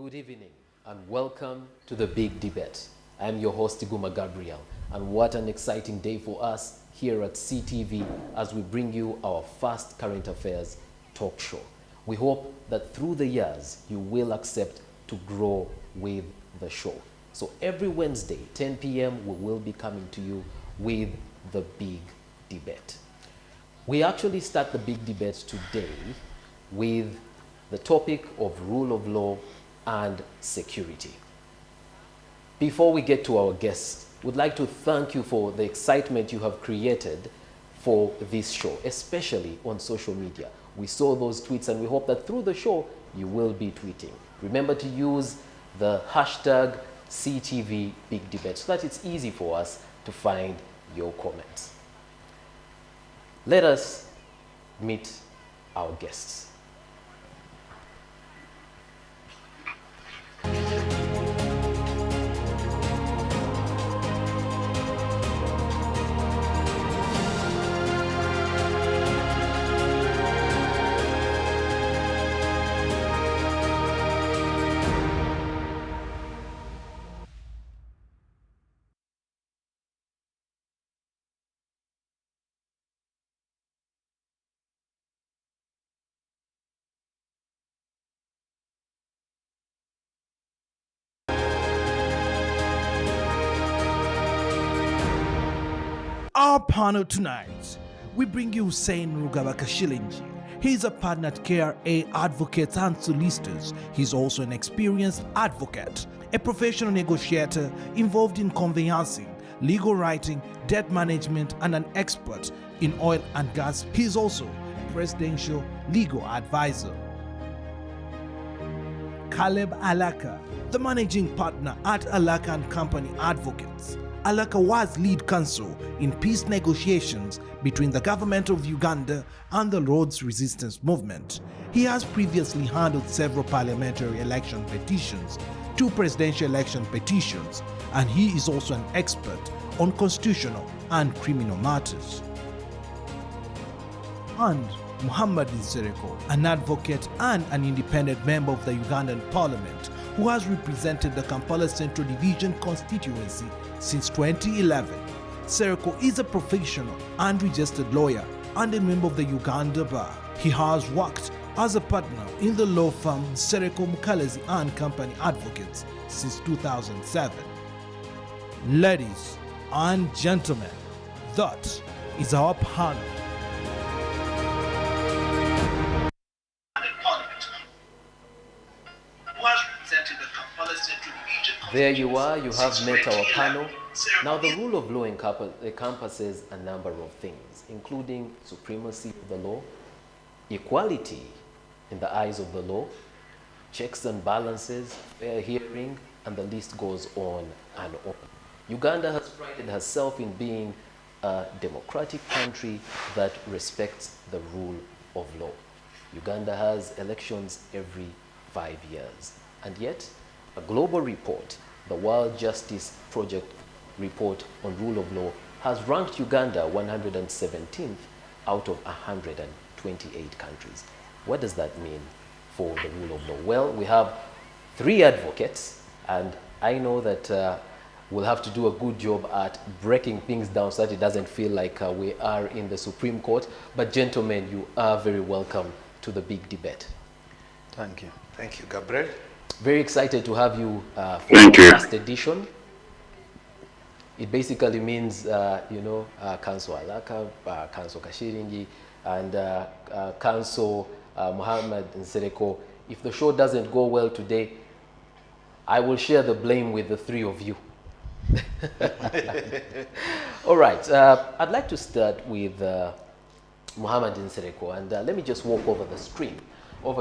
Good evening and welcome to the Big Debate. I'm your host, Iguma Gabriel, and what an exciting day for us here at SEETV as we bring you our first current affairs talk show. We hope that through the years you will accept to grow with the show. So every Wednesday, 10 p.m., we will be coming to you with the Big Debate. We actually start the Big Debate today with the topic of rule of law and security. Before we get to our guests, we'd like to thank you for the excitement you have created for this show, especially on social media. We saw those tweets and we hope that through the show, you will be tweeting. Remember to use the hashtag SEETV Big Debate so that it's easy for us to find your comments. Let us meet our guests. Our panel tonight, we bring you Hussein Kashillingi. He is a partner at KRA Advocates and Solicitors. He's also an experienced advocate, a professional negotiator involved in conveyancing, legal writing, debt management, and an expert in oil and gas. He is also a presidential legal advisor. Caleb Alaka, the managing partner at Alaka and Company Advocates. Alaka was lead counsel in peace negotiations between the government of Uganda and the Lord's Resistance Movement. He has previously handled several parliamentary election petitions, 2 presidential election petitions, and he is also an expert on constitutional and criminal matters. And Muhammad Nsereko, an advocate and an independent member of the Ugandan Parliament, who has represented the Kampala Central Division constituency since 2011. Nsereko is a professional and registered lawyer and a member of the Uganda Bar. He has worked as a partner in the law firm Nsereko Mukalezi and Company Advocates since 2007. Ladies and gentlemen, that is our panel. There you are, you have met our panel. Now the rule of law encompasses a number of things, including supremacy of the law, equality in the eyes of the law, checks and balances, fair hearing, and the list goes on and on. Uganda has prided herself in being a democratic country that respects the rule of law. Uganda has elections every 5 years, and yet a global report, the World Justice Project report on rule of law, has ranked Uganda 117th out of 128 countries. What does that mean for the rule of law? Well, we have 3 advocates, and I know that we'll have to do a good job at breaking things down so that it doesn't feel like we are in the Supreme Court. But gentlemen, you are very welcome to the Big Debate. Thank you. Thank you, Gabriel. Very excited to have you for our first edition. It basically means, Council Alaka, Council Kashillingi, and Council Muhammad Nsereko. If the show doesn't go well today, I will share the blame with the 3 of you. All right, I'd like to start with Muhammad Nsereko, and let me just walk over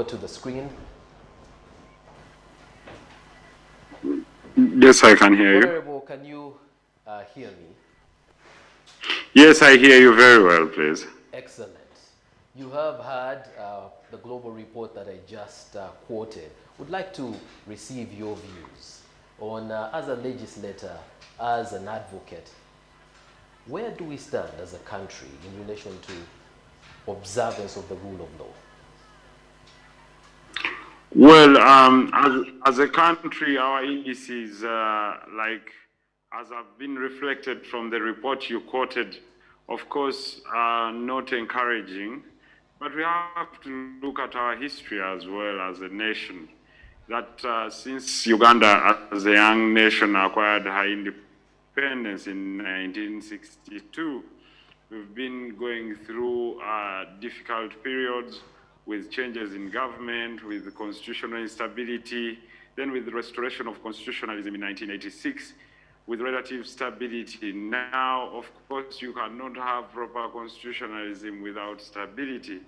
to the screen. Yes, I can hear you. Honorable, can you hear me? Yes, I hear you very well, please. Excellent. You have heard the global report that I just quoted. Would like to receive your views on, as a legislator, as an advocate, where do we stand as a country in relation to observance of the rule of law? Well, as a country, our indices, as have been reflected from the report you quoted, of course, are not encouraging. But we have to look at our history as well as a nation. That since Uganda, as a young nation, acquired her independence in 1962, we've been going through difficult periods with changes in government, with constitutional instability, then with the restoration of constitutionalism in 1986, with relative stability. Now, of course, you cannot have proper constitutionalism without stability.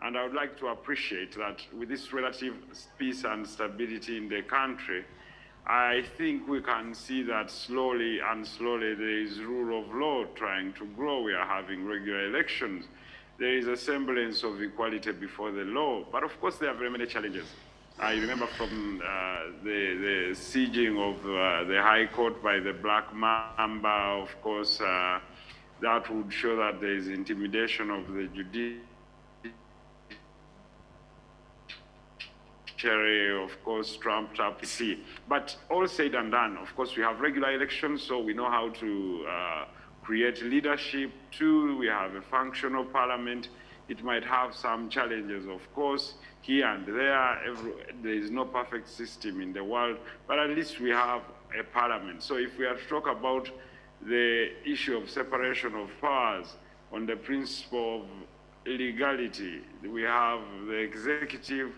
And I would like to appreciate that with this relative peace and stability in the country, I think we can see that slowly and slowly there is rule of law trying to grow. We are having regular elections. There is a semblance of equality before the law. But of course, there are very many challenges. I remember from the sieging of the High Court by the Black Mamba, of course, that would show that there is intimidation of the judiciary, of course, trumped up. But all said and done, of course, we have regular elections, so we know how to create leadership. Two, we have a functional parliament. It might have some challenges, of course, here and there. There is no perfect system in the world, but at least we have a parliament. So if we are to talk about the issue of separation of powers on the principle of legality, we have the executive,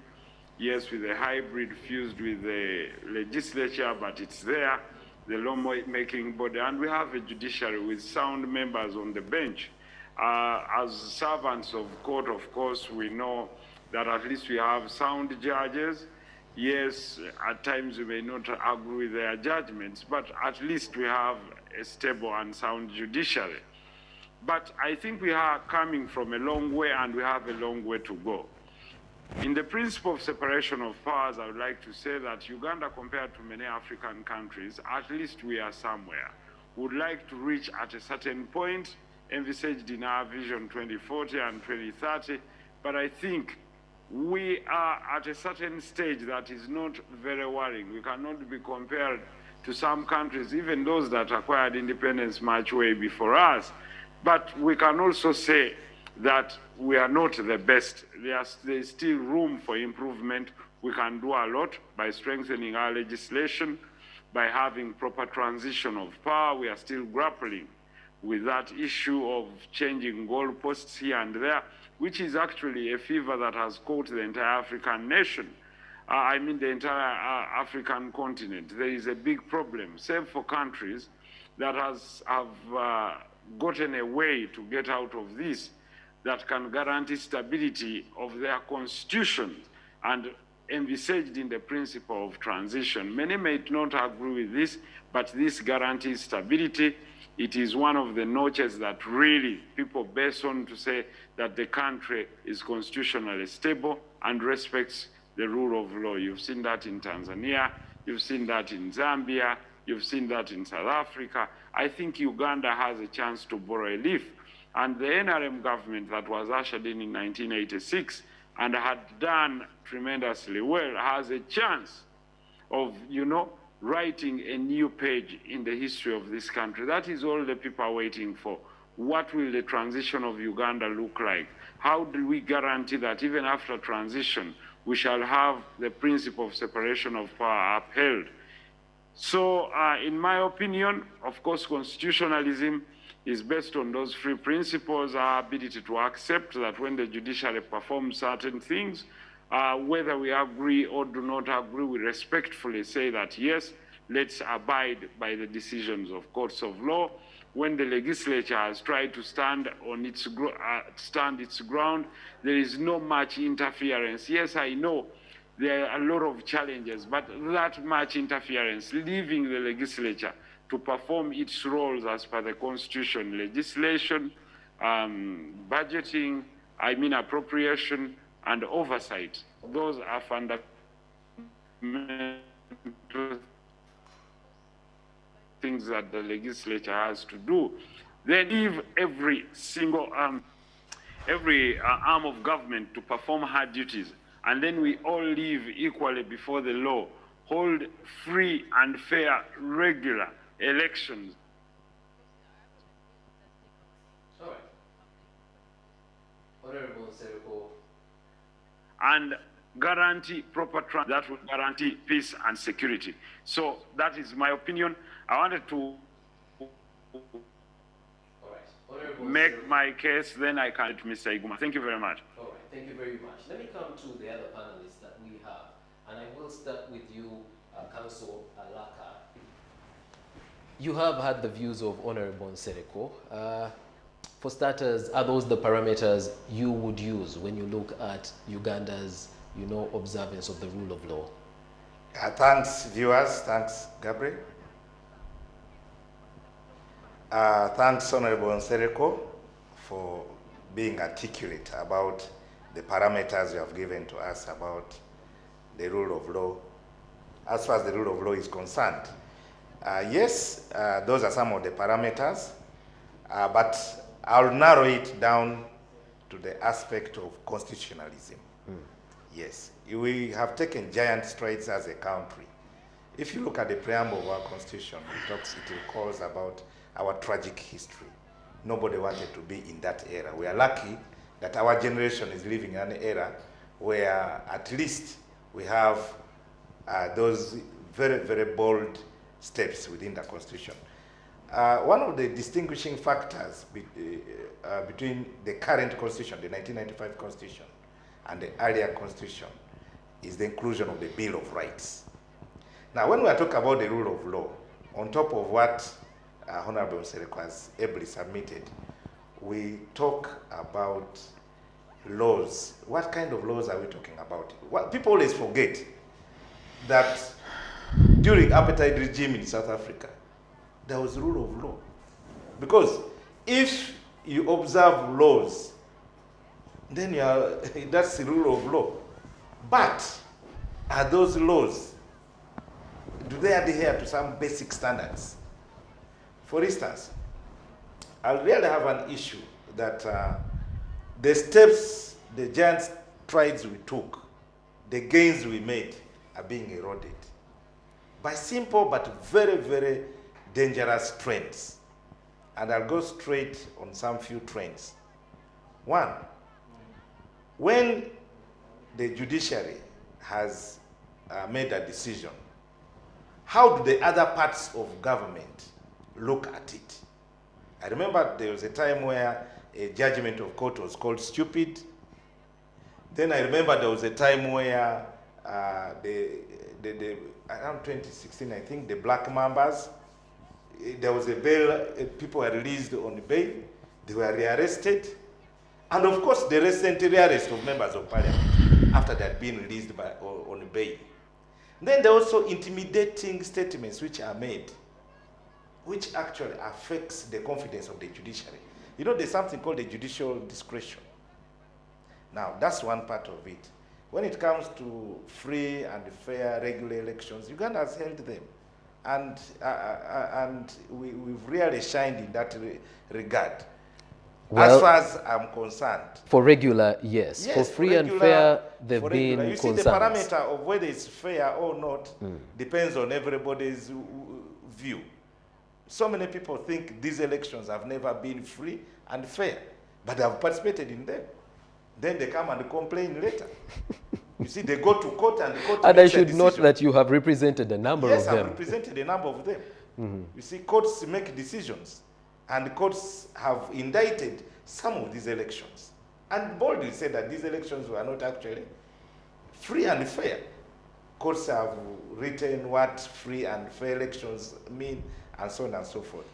yes, with a hybrid fused with the legislature, but it's there, the lawmaking body, and we have a judiciary with sound members on the bench. As servants of court, of course, we know that at least we have sound judges. Yes, at times we may not agree with their judgments, but at least we have a stable and sound judiciary. But I think we are coming from a long way, and we have a long way to go. In the principle of separation of powers, I would like to say that Uganda, compared to many African countries, at least we are somewhere. We would like to reach at a certain point, envisaged in our vision 2040 and 2030, but I think we are at a certain stage that is not very worrying. We cannot be compared to some countries, even those that acquired independence much way before us, but we can also say that we are not the best. There's still room for improvement. We can do a lot by strengthening our legislation, by having proper transition of power. We are still grappling with that issue of changing goalposts here and there, which is actually a fever that has caught the entire African nation. I mean the entire African continent. There is a big problem, save for countries that have gotten a way to get out of this, that can guarantee stability of their constitutions and envisaged in the principle of transition. Many may not agree with this, but this guarantees stability. It is one of the notches that really people base on to say that the country is constitutionally stable and respects the rule of law. You've seen that in Tanzania, you've seen that in Zambia, you've seen that in South Africa. I think Uganda has a chance to borrow a leaf. And the NRM government that was ushered in 1986 and had done tremendously well has a chance of, writing a new page in the history of this country. That is all the people are waiting for. What will the transition of Uganda look like? How do we guarantee that even after transition, we shall have the principle of separation of power upheld? So, in my opinion, of course, constitutionalism is based on those three principles: our ability to accept that when the judiciary performs certain things, whether we agree or do not agree, we respectfully say that, yes, let's abide by the decisions of courts of law. When the legislature has tried to stand its ground, there is no much interference. Yes, I know there are a lot of challenges, but that much interference, leaving the legislature to perform its roles as per the Constitution, legislation, budgeting, appropriation, and oversight. Those are fundamental things that the legislature has to do. They leave every single arm of government to perform her duties and then we all live equally before the law, hold free and fair, regular elections. All right. Honorable Nsereko. And guarantee proper that will guarantee peace and security. So that is my opinion. I wanted to make my case, then I can to Mr. Iguma. Thank you very much. All right, thank you very much. Let me come to the other panelists that we have, and I will start with you, Council Alaka. You have had the views of Honorable Nsereko. For starters, are those the parameters you would use when you look at Uganda's, observance of the rule of law? Thanks, viewers. Thanks, Gabriel. Thanks, Honorable Nsereko, for being articulate about the parameters you have given to us about the rule of law. As far as the rule of law is concerned, yes, those are some of the parameters, but I'll narrow it down to the aspect of constitutionalism. Yes, we have taken giant strides as a country. If you look at the preamble of our constitution, it recalls about our tragic history. Nobody wanted to be in that era. We are lucky that our generation is living in an era where at least we have those very, very bold steps within the constitution. One of the distinguishing factors between the current constitution, the 1995 constitution, and the earlier constitution is the inclusion of the Bill of Rights. Now, when we are talking about the rule of law, on top of what Honorable Nsereko has ably submitted, we talk about laws. What kind of laws are we talking about? People always forget that during apartheid regime in South Africa, there was rule of law. Because if you observe laws, then that's the rule of law. But are those laws, do they adhere to some basic standards? For instance, I really have an issue that the steps, the giant strides we took, the gains we made are being eroded by simple but very, very dangerous trends. And I'll go straight on some few trends. One, when the judiciary has made a decision, how do the other parts of government look at it? I remember there was a time where a judgment of court was called stupid. Then I remember there was a time where around 2016, I think, the Black Mambas, there was a bail, people were released on bail, they were rearrested. And of course, the recent rearrest of members of parliament after they had been released on bail. Then there are also intimidating statements which are made, which actually affects the confidence of the judiciary. There's something called the judicial discretion. Now, that's one part of it. When it comes to free and fair, regular elections, Uganda has held them. And we've really shined in that regard. Well, as far as I'm concerned. For regular, yes. For free and fair, they've been concerns. You see, the parameter of whether it's fair or not depends on everybody's view. So many people think these elections have never been free and fair, but they have participated in them. Then they come and complain later. You see, they go to court and the court And I should note that you have represented a number of them. Yes, I've represented a number of them. You see, courts make decisions, and courts have indicted some of these elections, and boldly said that these elections were not actually free and fair. Courts have written what free and fair elections mean, and so on and so forth.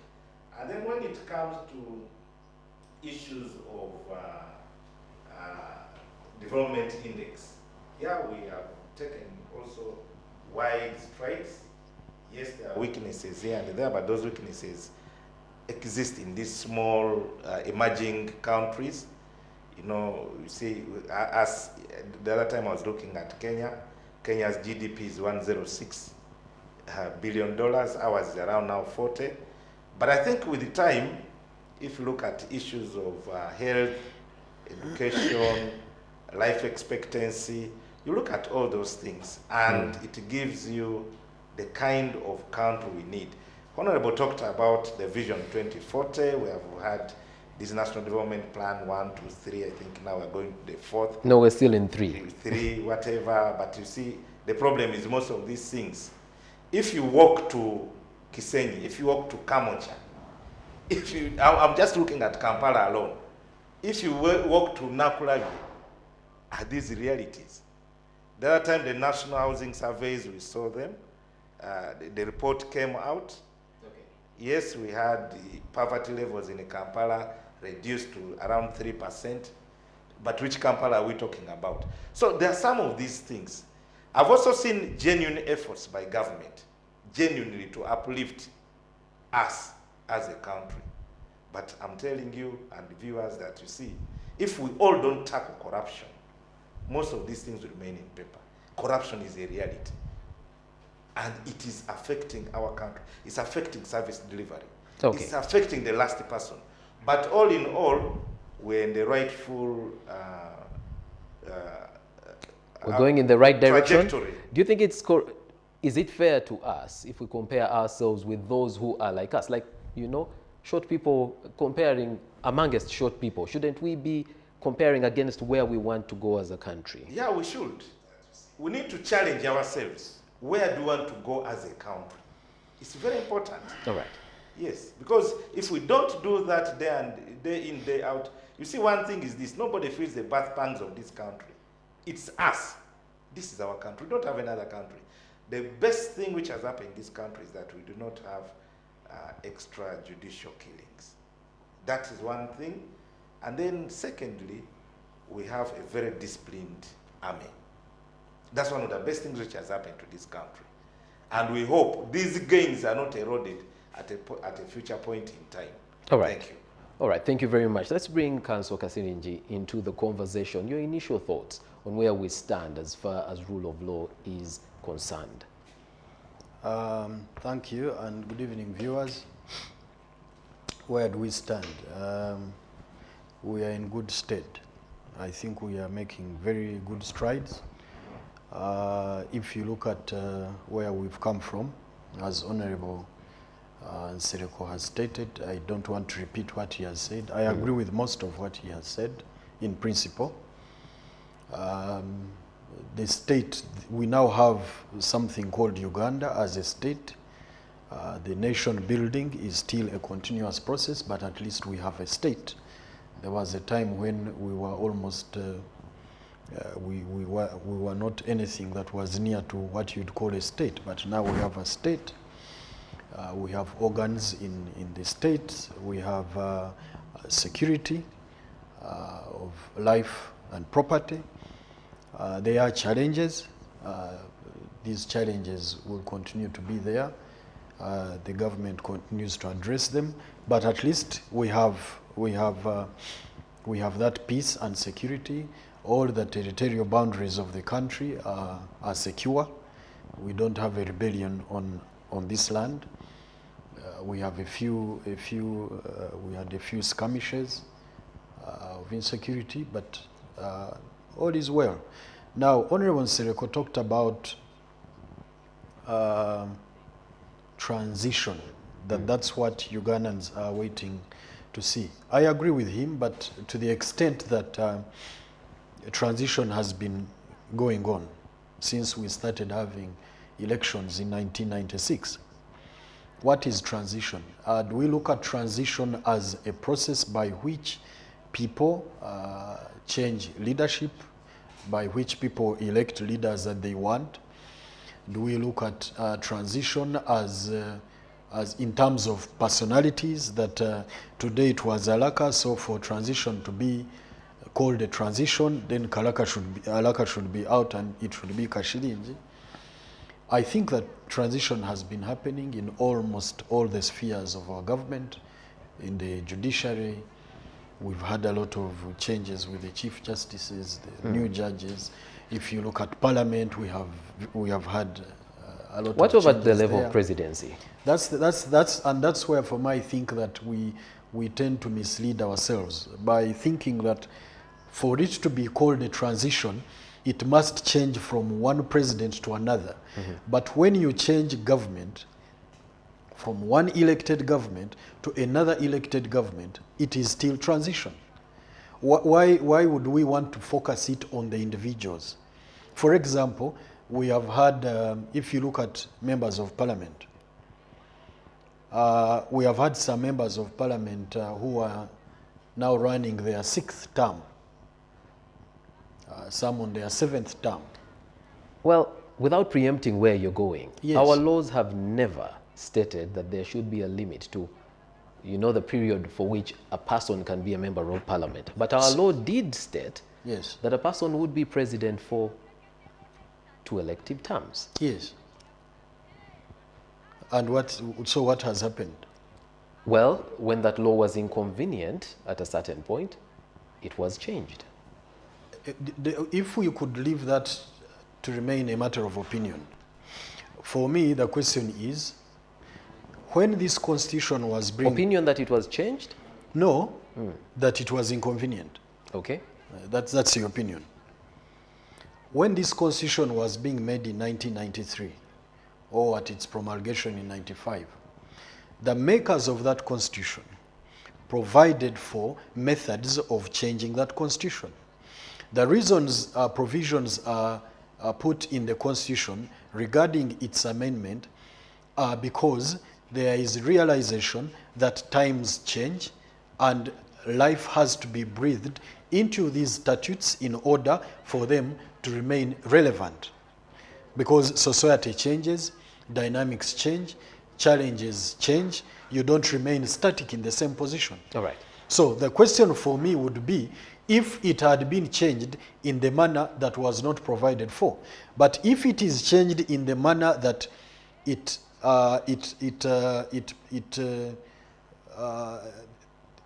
And then when it comes to issues of development index, here we have taken also wide strides. Yes, there are weaknesses here and there, but those weaknesses exist in these small emerging countries. You see, as the other time I was looking at Kenya, Kenya's GDP is $106 billion, ours is around now 40. But I think with the time, if you look at issues of health, education, life expectancy, You look at all those things, and it gives you the kind of country we need. Honorable talked about the Vision 2040. We have had this National Development Plan 1, 2, 3. I think now we're going to the 4th. No, we're still in 3. 3, whatever. But you see, the problem is most of these things. If you walk to Kashillingi, if you walk to Kamocha, I'm just looking at Kampala alone. If you walk to Nakulagi, are these realities? The other time, the National Housing Surveys, we saw them. The report came out. Okay. Yes, we had the poverty levels in Kampala reduced to around 3%. But which Kampala are we talking about? So there are some of these things. I've also seen genuine efforts by government, genuinely to uplift us as a country. But I'm telling you and the viewers that you see, if we all don't tackle corruption, most of these things will remain in paper. Corruption is a reality. And it is affecting our country. It's affecting service delivery. Okay. It's affecting the last person. But all in all, we're in the rightful we're going in the right direction. Trajectory. Do you think is it fair to us if we compare ourselves with those who are like us? Like, you know, short people, comparing amongst short people, shouldn't we be comparing against where we want to go as a country? Yeah, we should. We need to challenge ourselves. Where do we want to go as a country? It's very important. All right. Yes, because if we don't do that day in, day out, you see, one thing is this: nobody feels the birth pangs of this country. It's us. This is our country. We don't have another country. The best thing which has happened in this country is that we do not have extrajudicial killings. That is one thing. And then secondly, we have a very disciplined army. That's one of the best things which has happened to this country. And we hope these gains are not eroded at a future point in time. All right. Thank you. All right, thank you very much. Let's bring Councillor Kashillingi into the conversation. Your initial thoughts on where we stand as far as rule of law is concerned. Thank you, and good evening, viewers. Where do we stand? We are in good state. I think we are making very good strides. If you look at where we've come from, as Honorable Nsereko has stated, I don't want to repeat what he has said. I agree with most of what he has said, in principle. The state, we now have something called Uganda as a state. The nation building is still a continuous process, but at least we have a state. There was a time when we were almost, we were not anything that was near to what you'd call a state, but now we have a state. We have organs in the state. We have security of life and property. There are challenges. These challenges will continue to be there. The government continues to address them, but at least we have that peace and security. All the territorial boundaries of the country are secure. We don't have a rebellion on this land. We have we had a few skirmishes of insecurity, but all is well. Now, Honorable Nsereko talked about transition, that's what Ugandans are waiting to see. I agree with him, but to the extent that transition has been going on since we started having elections in 1996. What is transition? Do we look at transition as a process by which people change leadership, by which people elect leaders that they want? Do we look at transition as in terms of personalities, that today it was Alaka, so for transition to be called a transition, then Alaka should be out and it should be Kashillingi? I think that transition has been happening in almost all the spheres of our government. In the judiciary, we've had a lot of changes with the chief justices, the new judges. If you look at parliament, we have had a lot of changes. What about the level of presidency? That's where, for me, I think that we tend to mislead ourselves by thinking that for it to be called a transition, it must change from one president to another. But when you change government from one elected government to another elected government, it is still transition. Why would we want to focus it on the individuals? For example, we have had, if you look at members of parliament, we have had some members of parliament who are now running their 6th term, some on their 7th term. Well, without preempting where you're going, Yes. our laws have never stated that there should be a limit to, the period for which a person can be a member of parliament. But our law did state Yes. that a person would be president for 2 elective terms. Yes. And what has happened? Well, when that law was inconvenient at a certain point, it was changed. If we could leave that to remain a matter of opinion, for me, the question is, when this constitution was Opinion that it was changed? No, that it was inconvenient. Okay. That's the opinion. When this constitution was being made in 1993, or at its promulgation in 95, the makers of that constitution provided for methods of changing that constitution. The reasons provisions are put in the constitution regarding its amendment are because there is realization that times change and life has to be breathed into these statutes in order for them to remain relevant. Because society changes, dynamics change, challenges change, you don't remain static in the same position. All right. So the question for me would be, if it had been changed in the manner that was not provided for. But if it is changed in the manner that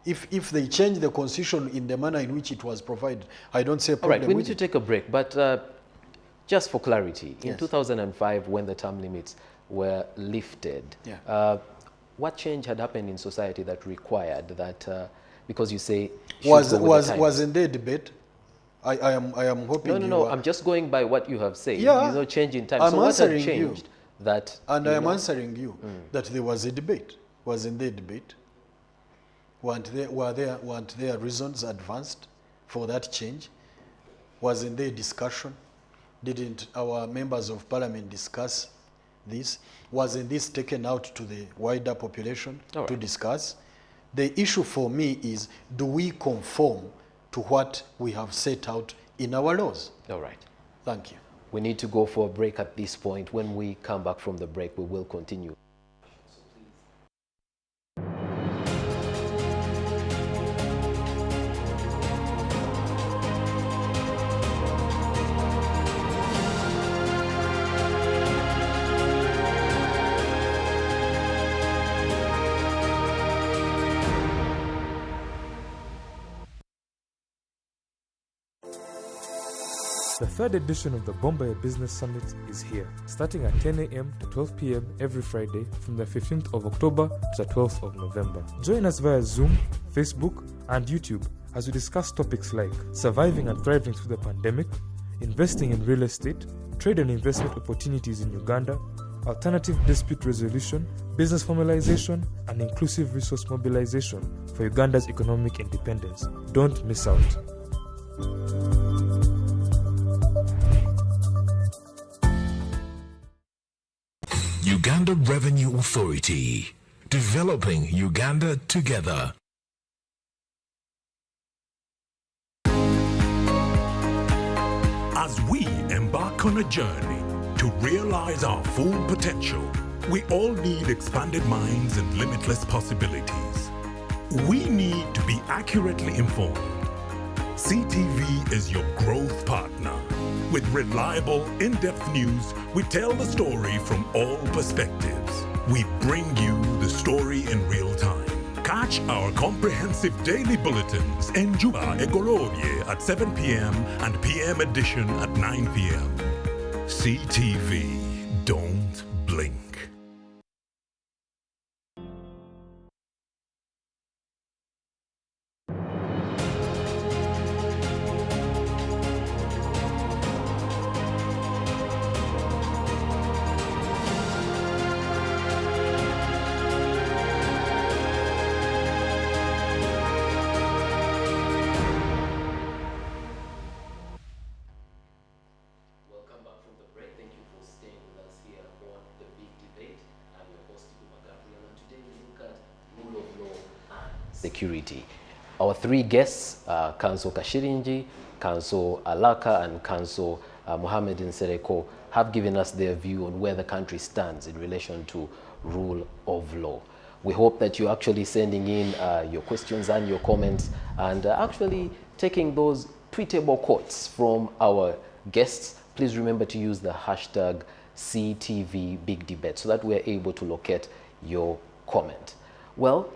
if they change the constitution in the manner in which it was provided, I don't say All problem right, we need with to it. take a break, but just for clarity, in Yes. 2005, when the term limits were lifted, Yeah. what change had happened in society that required that, because you say, Wasn't there debate? I am hoping No, I'm just going by what you have said. Yeah. Change in time. I'm So what had answering you. changed that? And I am answering you that there was a debate. Wasn't there debate? Weren't there reasons advanced for that change? Wasn't there discussion? Didn't our members of parliament discuss this? Wasn't this taken out to the wider population to discuss? The issue for me is, do we conform to what we have set out in our laws? All right. Thank you. We need to go for a break at this point. When we come back from the break, we will continue. The third edition of the Bombay Business Summit is here, starting at 10 a.m. to 12 p.m. every Friday from the 15th of October to the 12th of November. Join us via Zoom, Facebook, and YouTube as we discuss topics like surviving and thriving through the pandemic, investing in real estate, trade and investment opportunities in Uganda, alternative dispute resolution, business formalization, and inclusive resource mobilization for Uganda's economic independence. Don't miss out. Uganda Revenue Authority, developing Uganda together. As we embark on a journey to realize our full potential, we all need expanded minds and limitless possibilities. We need to be accurately informed. SEETV is your growth partner. With reliable, in-depth news, we tell the story from all perspectives. We bring you the story in real time. Catch our comprehensive daily bulletins in Juba Egorovie at 7 p.m. and PM edition at 9 p.m. SEETV, don't blink. security. Our three guests, Council Kashillingi, Council Alaka, and Council Mohammed Nsereko, have given us their view on where the country stands in relation to rule of law. We hope that you're actually sending in your questions and your comments and actually taking those tweetable quotes from our guests. Please remember to use the hashtag SEETV Big Debate so that we're able to locate your comment. Well,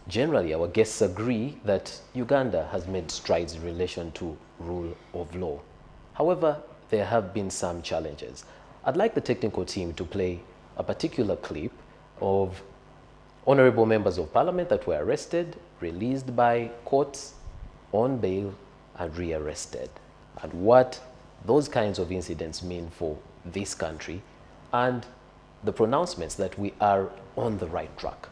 generally, our guests agree that Uganda has made strides in relation to rule of law. However, there have been some challenges. I'd like the technical team to play a particular clip of honorable members of parliament that were arrested, released by courts on bail, and rearrested, and what those kinds of incidents mean for this country, and the pronouncements that we are on the right track.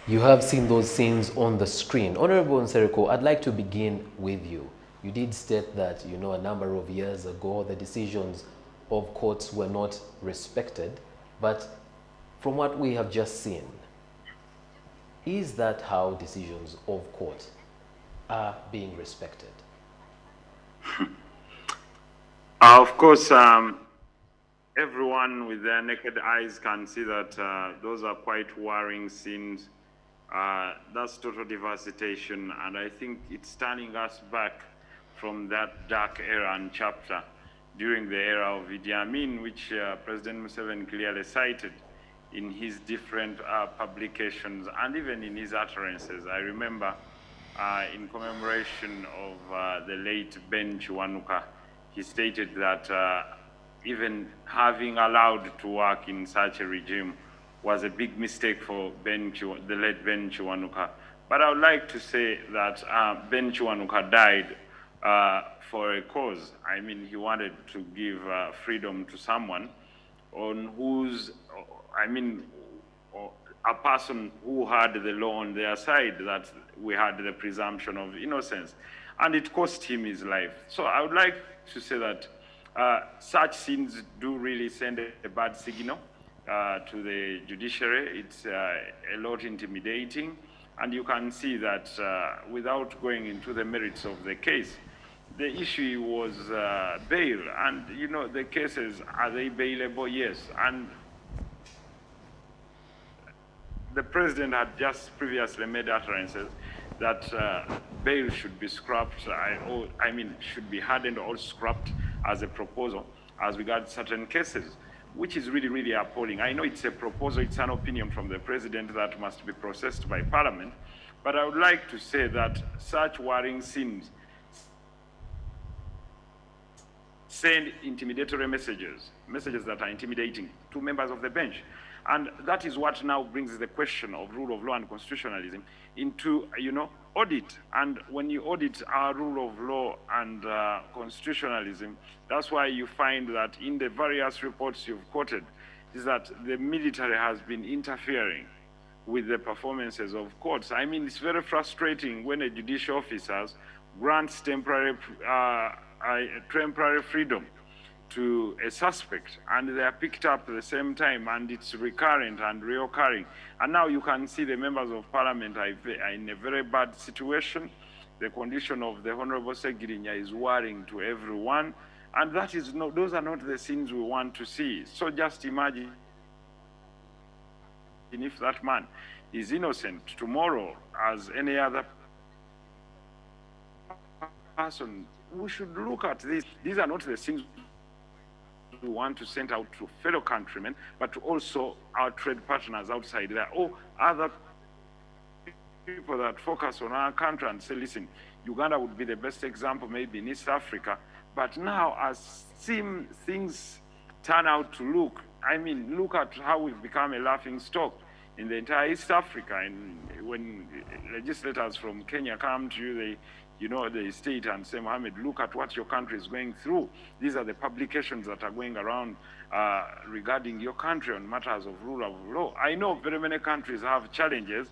You have seen those scenes on the screen. Honorable Nsereko, I'd like to begin with you. You did state that, you know, a number of years ago, the decisions of courts were not respected, but from what we have just seen, is that how decisions of court are being respected? Of course, everyone with their naked eyes can see that those are quite worrying scenes. That's total devastation, and I think it's turning us back from that dark era and chapter during the era of Idi Amin, which President Museveni clearly cited in his different publications and even in his utterances. I remember in commemoration of the late Ben Chiwanuka, he stated that even having allowed to work in such a regime was a big mistake for the late Ben Chiwanuka. But I would like to say that Ben Chiwanuka died for a cause. I mean, he wanted to give freedom to someone on whose, I mean, a person who had the law on their side, that we had the presumption of innocence, and it cost him his life. So I would like to say that such scenes do really send a bad signal to the judiciary. It's a lot intimidating, and you can see that without going into the merits of the case, the issue was bail, and you know, the cases, are they bailable? Yes, and the president had just previously made utterances that bail should be scrapped, I mean, should be hardened or scrapped as a proposal as regards certain cases, which is really, really appalling. I know it's a proposal, it's an opinion from the president that must be processed by parliament, but I would like to say that such worrying scenes send intimidatory messages that are intimidating to members of the bench. And that is what now brings the question of rule of law and constitutionalism into, audit. And when you audit our rule of law and constitutionalism, that's why you find that in the various reports you've quoted, is that the military has been interfering with the performances of courts. I mean, it's very frustrating when a judicial officer grants temporary freedom to a suspect, and they are picked up at the same time, and it's recurrent and reoccurring. And now you can see the members of parliament are in a very bad situation. The condition of the Honorable Segirinya is worrying to everyone, and that is those are not the scenes we want to see. So just imagine if that man is innocent tomorrow as any other person. We should look at this. These are not the things we want to send out to fellow countrymen, but to also our trade partners outside there, or other people that focus on our country and say, listen, Uganda would be the best example maybe in East Africa, but now as things turn out to look, I mean, look at how we've become a laughing stock in the entire East Africa. And when legislators from Kenya come to you, they state and say, Mohammed, look at what your country is going through. These are the publications that are going around regarding your country on matters of rule of law. I know very many countries have challenges,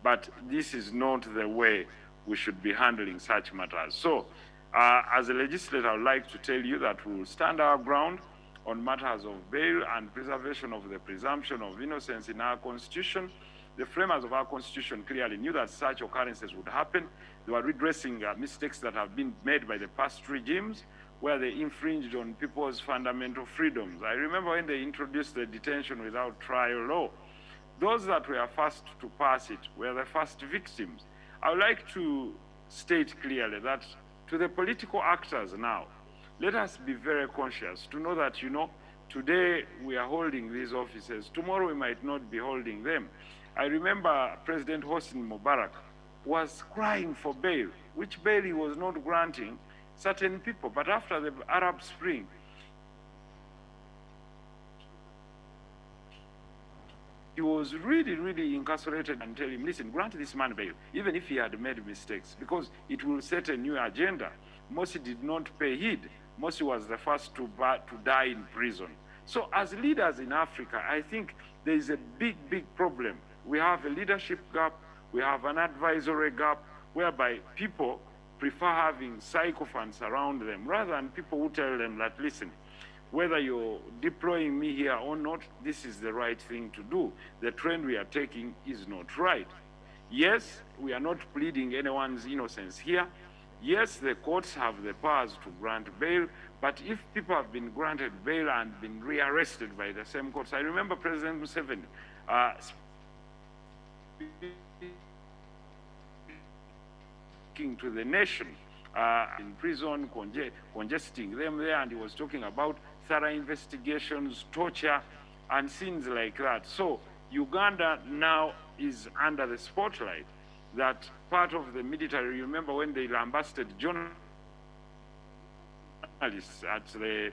but this is not the way we should be handling such matters. So, as a legislator, I would like to tell you that we will stand our ground on matters of bail and preservation of the presumption of innocence in our constitution. The framers of our constitution clearly knew that such occurrences would happen. They were redressing mistakes that have been made by the past regimes where they infringed on people's fundamental freedoms. I remember when they introduced the detention without trial law, those that were first to pass it were the first victims. I would like to state clearly that to the political actors now, let us be very conscious to know that, today we are holding these offices, tomorrow we might not be holding them. I remember President Hosni Mubarak was crying for bail, which bail he was not granting certain people. But after the Arab Spring, he was really, really incarcerated and tell him, listen, grant this man bail, even if he had made mistakes, because it will set a new agenda. Morsi did not pay heed. Morsi was the first to die in prison. So as leaders in Africa, I think there is a big, big problem. We have a leadership gap, we have an advisory gap, whereby people prefer having sycophants around them rather than people who tell them that, listen, whether you're deploying me here or not, this is the right thing to do. The trend we are taking is not right. Yes, we are not pleading anyone's innocence here. Yes, the courts have the powers to grant bail, but if people have been granted bail and been rearrested by the same courts, I remember President Museveni speaking to the nation in prison, congesting them there, and he was talking about thorough investigations, torture, and things like that. So Uganda now is under the spotlight. That part of the military, you remember when they lambasted journalists at the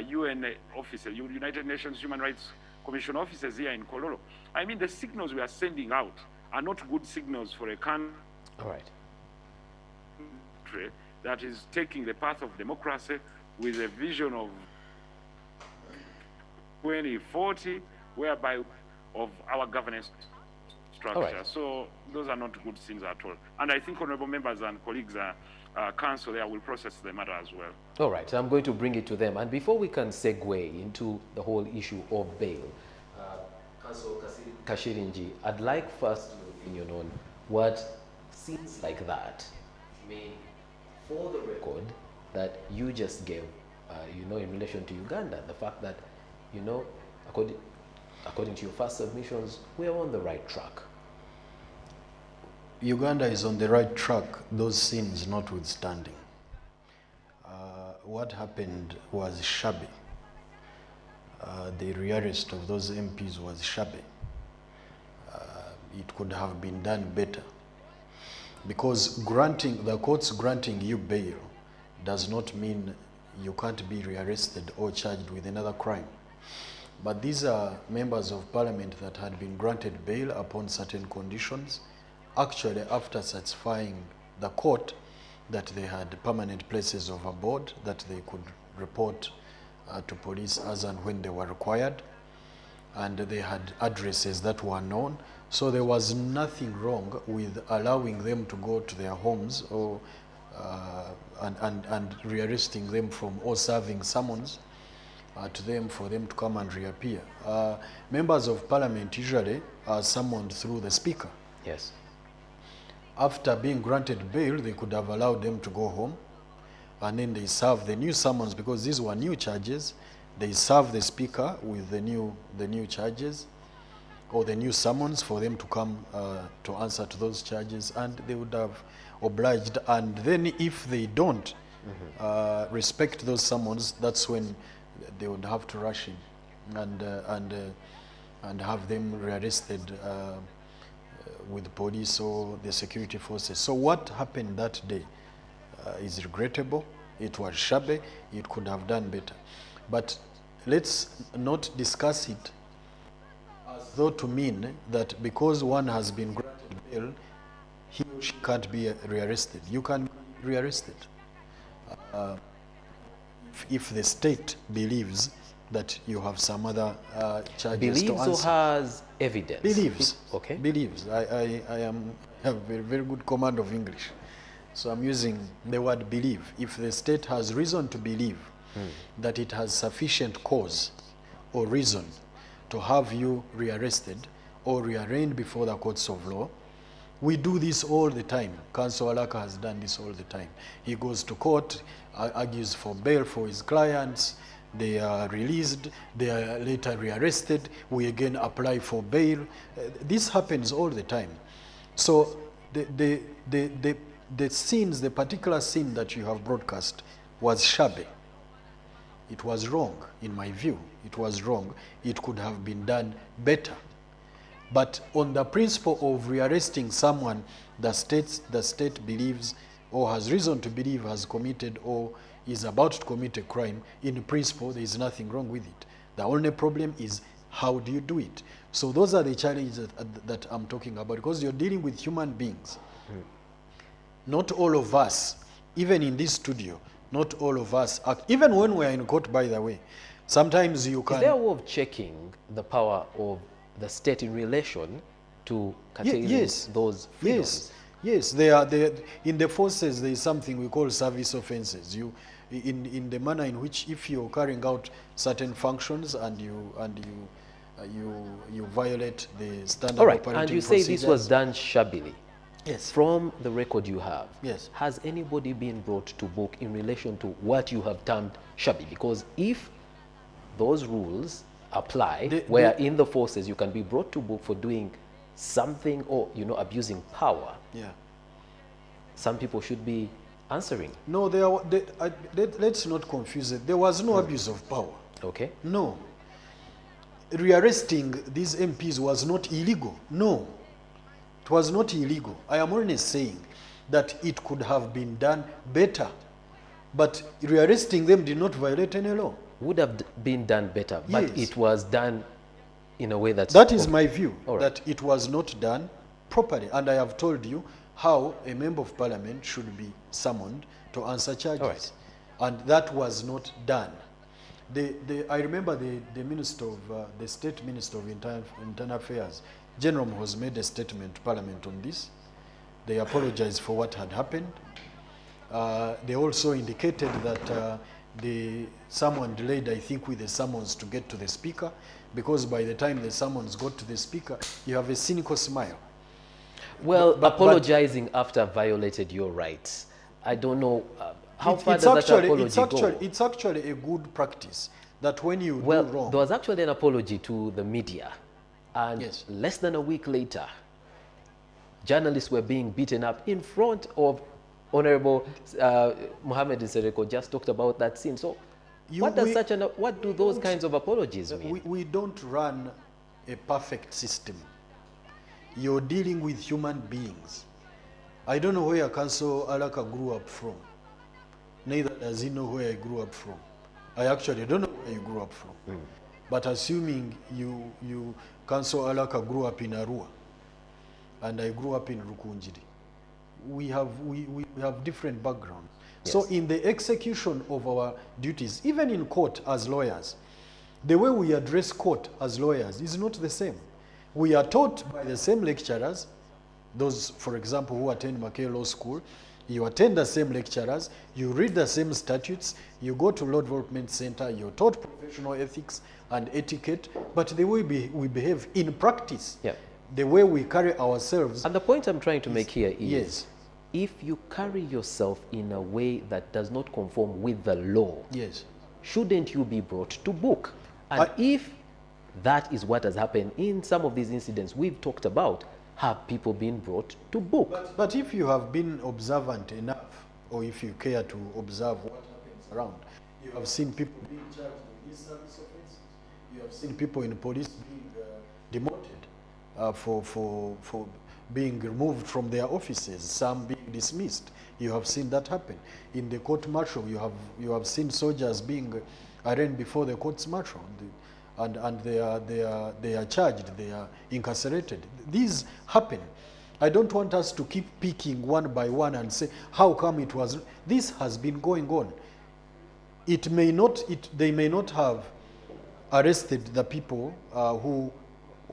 UN office, United Nations Human Rights Commission offices here in Kololo. I mean, the signals we are sending out are not good signals for a country that is taking the path of democracy with a vision of 2040, whereby of our governance structure. So those are not good things at all. And I think honorable members and colleagues council there will process the matter as well. All right, I'm going to bring it to them. And before we can segue into the whole issue of bail, Council Kashillingi, I'd like first your opinion on what scenes like that mean for the record that you just gave, in relation to Uganda, the fact that, according to your first submissions, we're on the right track. Uganda is on the right track, those sins notwithstanding. What happened was shabby. The rearrest of those MPs was shabby. It could have been done better. Because the courts granting you bail does not mean you can't be rearrested or charged with another crime. But these are members of parliament that had been granted bail upon certain conditions, actually after satisfying the court that they had permanent places of abode, that they could report to police as and when they were required, and they had addresses that were known. So there was nothing wrong with allowing them to go to their homes or and rearresting them from or serving summons to them for them to come and reappear. Members of parliament usually are summoned through the speaker. Yes. After being granted bail, they could have allowed them to go home, and then they serve the new summons, because these were new charges. They serve the speaker with the new charges or the new summons for them to come to answer to those charges, and they would have obliged. And then if they don't respect those summons, that's when they would have to rush in and have them rearrested with police or the security forces. So what happened that day is regrettable. It was shabby. It could have done better. But let's not discuss it as though to mean that because one has been granted bail, he or she can't be rearrested. You can be rearrested if the state believes that you have some other charges to answer. Believes or has evidence? Believes. Okay. Believes. I have very, very good command of English. So I'm using the word believe. If the state has reason to believe that it has sufficient cause or reason to have you rearrested or rearraigned before the courts of law, we do this all the time. Counsel Alaka has done this all the time. He goes to court, argues for bail for his clients, they are released, they are later rearrested, we again apply for bail. This happens all the time. So the scenes, the particular scene that you have broadcast was shabby. It was wrong, in my view. It was wrong. It could have been done better. But on the principle of rearresting someone the state believes or has reason to believe has committed or is about to commit a crime, in principle there is nothing wrong with it. The only problem is how do you do it? So those are the challenges that I'm talking about, because you're dealing with human beings. Not all of us, even in this studio, not all of us act. Even when we are in court, by the way, sometimes you can... Is there a way of checking the power of the state in relation to curtailing those freedoms? Yes, they are in the forces. There is something we call service offences. In the manner in which, if you're carrying out certain functions and you violate the standard operating procedures. And you say this was done shabbily. Yes. From the record you have, yes, has anybody been brought to book in relation to what you have termed shabby? Because if those rules apply, where in the forces you can be brought to book for doing something or abusing power, some people should be answering. No, let's not confuse it. There was no abuse of power. Okay. No. Rearresting these MPs was not illegal. No. It was not illegal. I am only saying that it could have been done better. But rearresting them did not violate any law. Would have been done better, but it was done in a way that... That is my view, that it was not done properly. And I have told you how a member of parliament should be summoned to answer charges. And that was not done. I remember the minister of the state minister of internal affairs, General has made a statement to Parliament on this. They apologized for what had happened. They also indicated that someone delayed, I think, with the summons to get to the speaker, because by the time the summons got to the speaker, you have a cynical smile. Well, apologizing after violated your rights, I don't know how far does that apology go? It's actually a good practice that when you do wrong... There was actually an apology to the media. And less than a week later, journalists were being beaten up in front of Honorable Mohammed Nsereko. Just talked about that scene. So what do those kinds of apologies mean? We don't run a perfect system. You're dealing with human beings. I don't know where Council Alaka grew up from. Neither does he know where I grew up from. I actually don't know where you grew up from. But assuming you Council Alaka grew up in Arua, and I grew up in Rukunjiri, we have different backgrounds. Yes. So in the execution of our duties, even in court as lawyers, the way we address court as lawyers is not the same. We are taught by the same lecturers, those, for example, who attend Mackay Law School. You attend the same lecturers, you read the same statutes, you go to Law Development Center, you're taught professional ethics and etiquette, but the way we behave in practice, the way we carry ourselves. And the point I'm trying to make here is, yes, if you carry yourself in a way that does not conform with the law, yes, shouldn't you be brought to book? And if that is what has happened in some of these incidents we've talked about, have people been brought to book? But if you have been observant enough, or if you care to observe what happens around, you have seen people being charged with these service offenses. You have seen people in police being demoted for being removed from their offices, some being dismissed. You have seen that happen. In the court martial, you have seen soldiers being arraigned before the courts martial. And they are charged, they are incarcerated. These happen. I don't want us to keep picking one by one and say, how come it was? This has been going on. They may not have arrested the people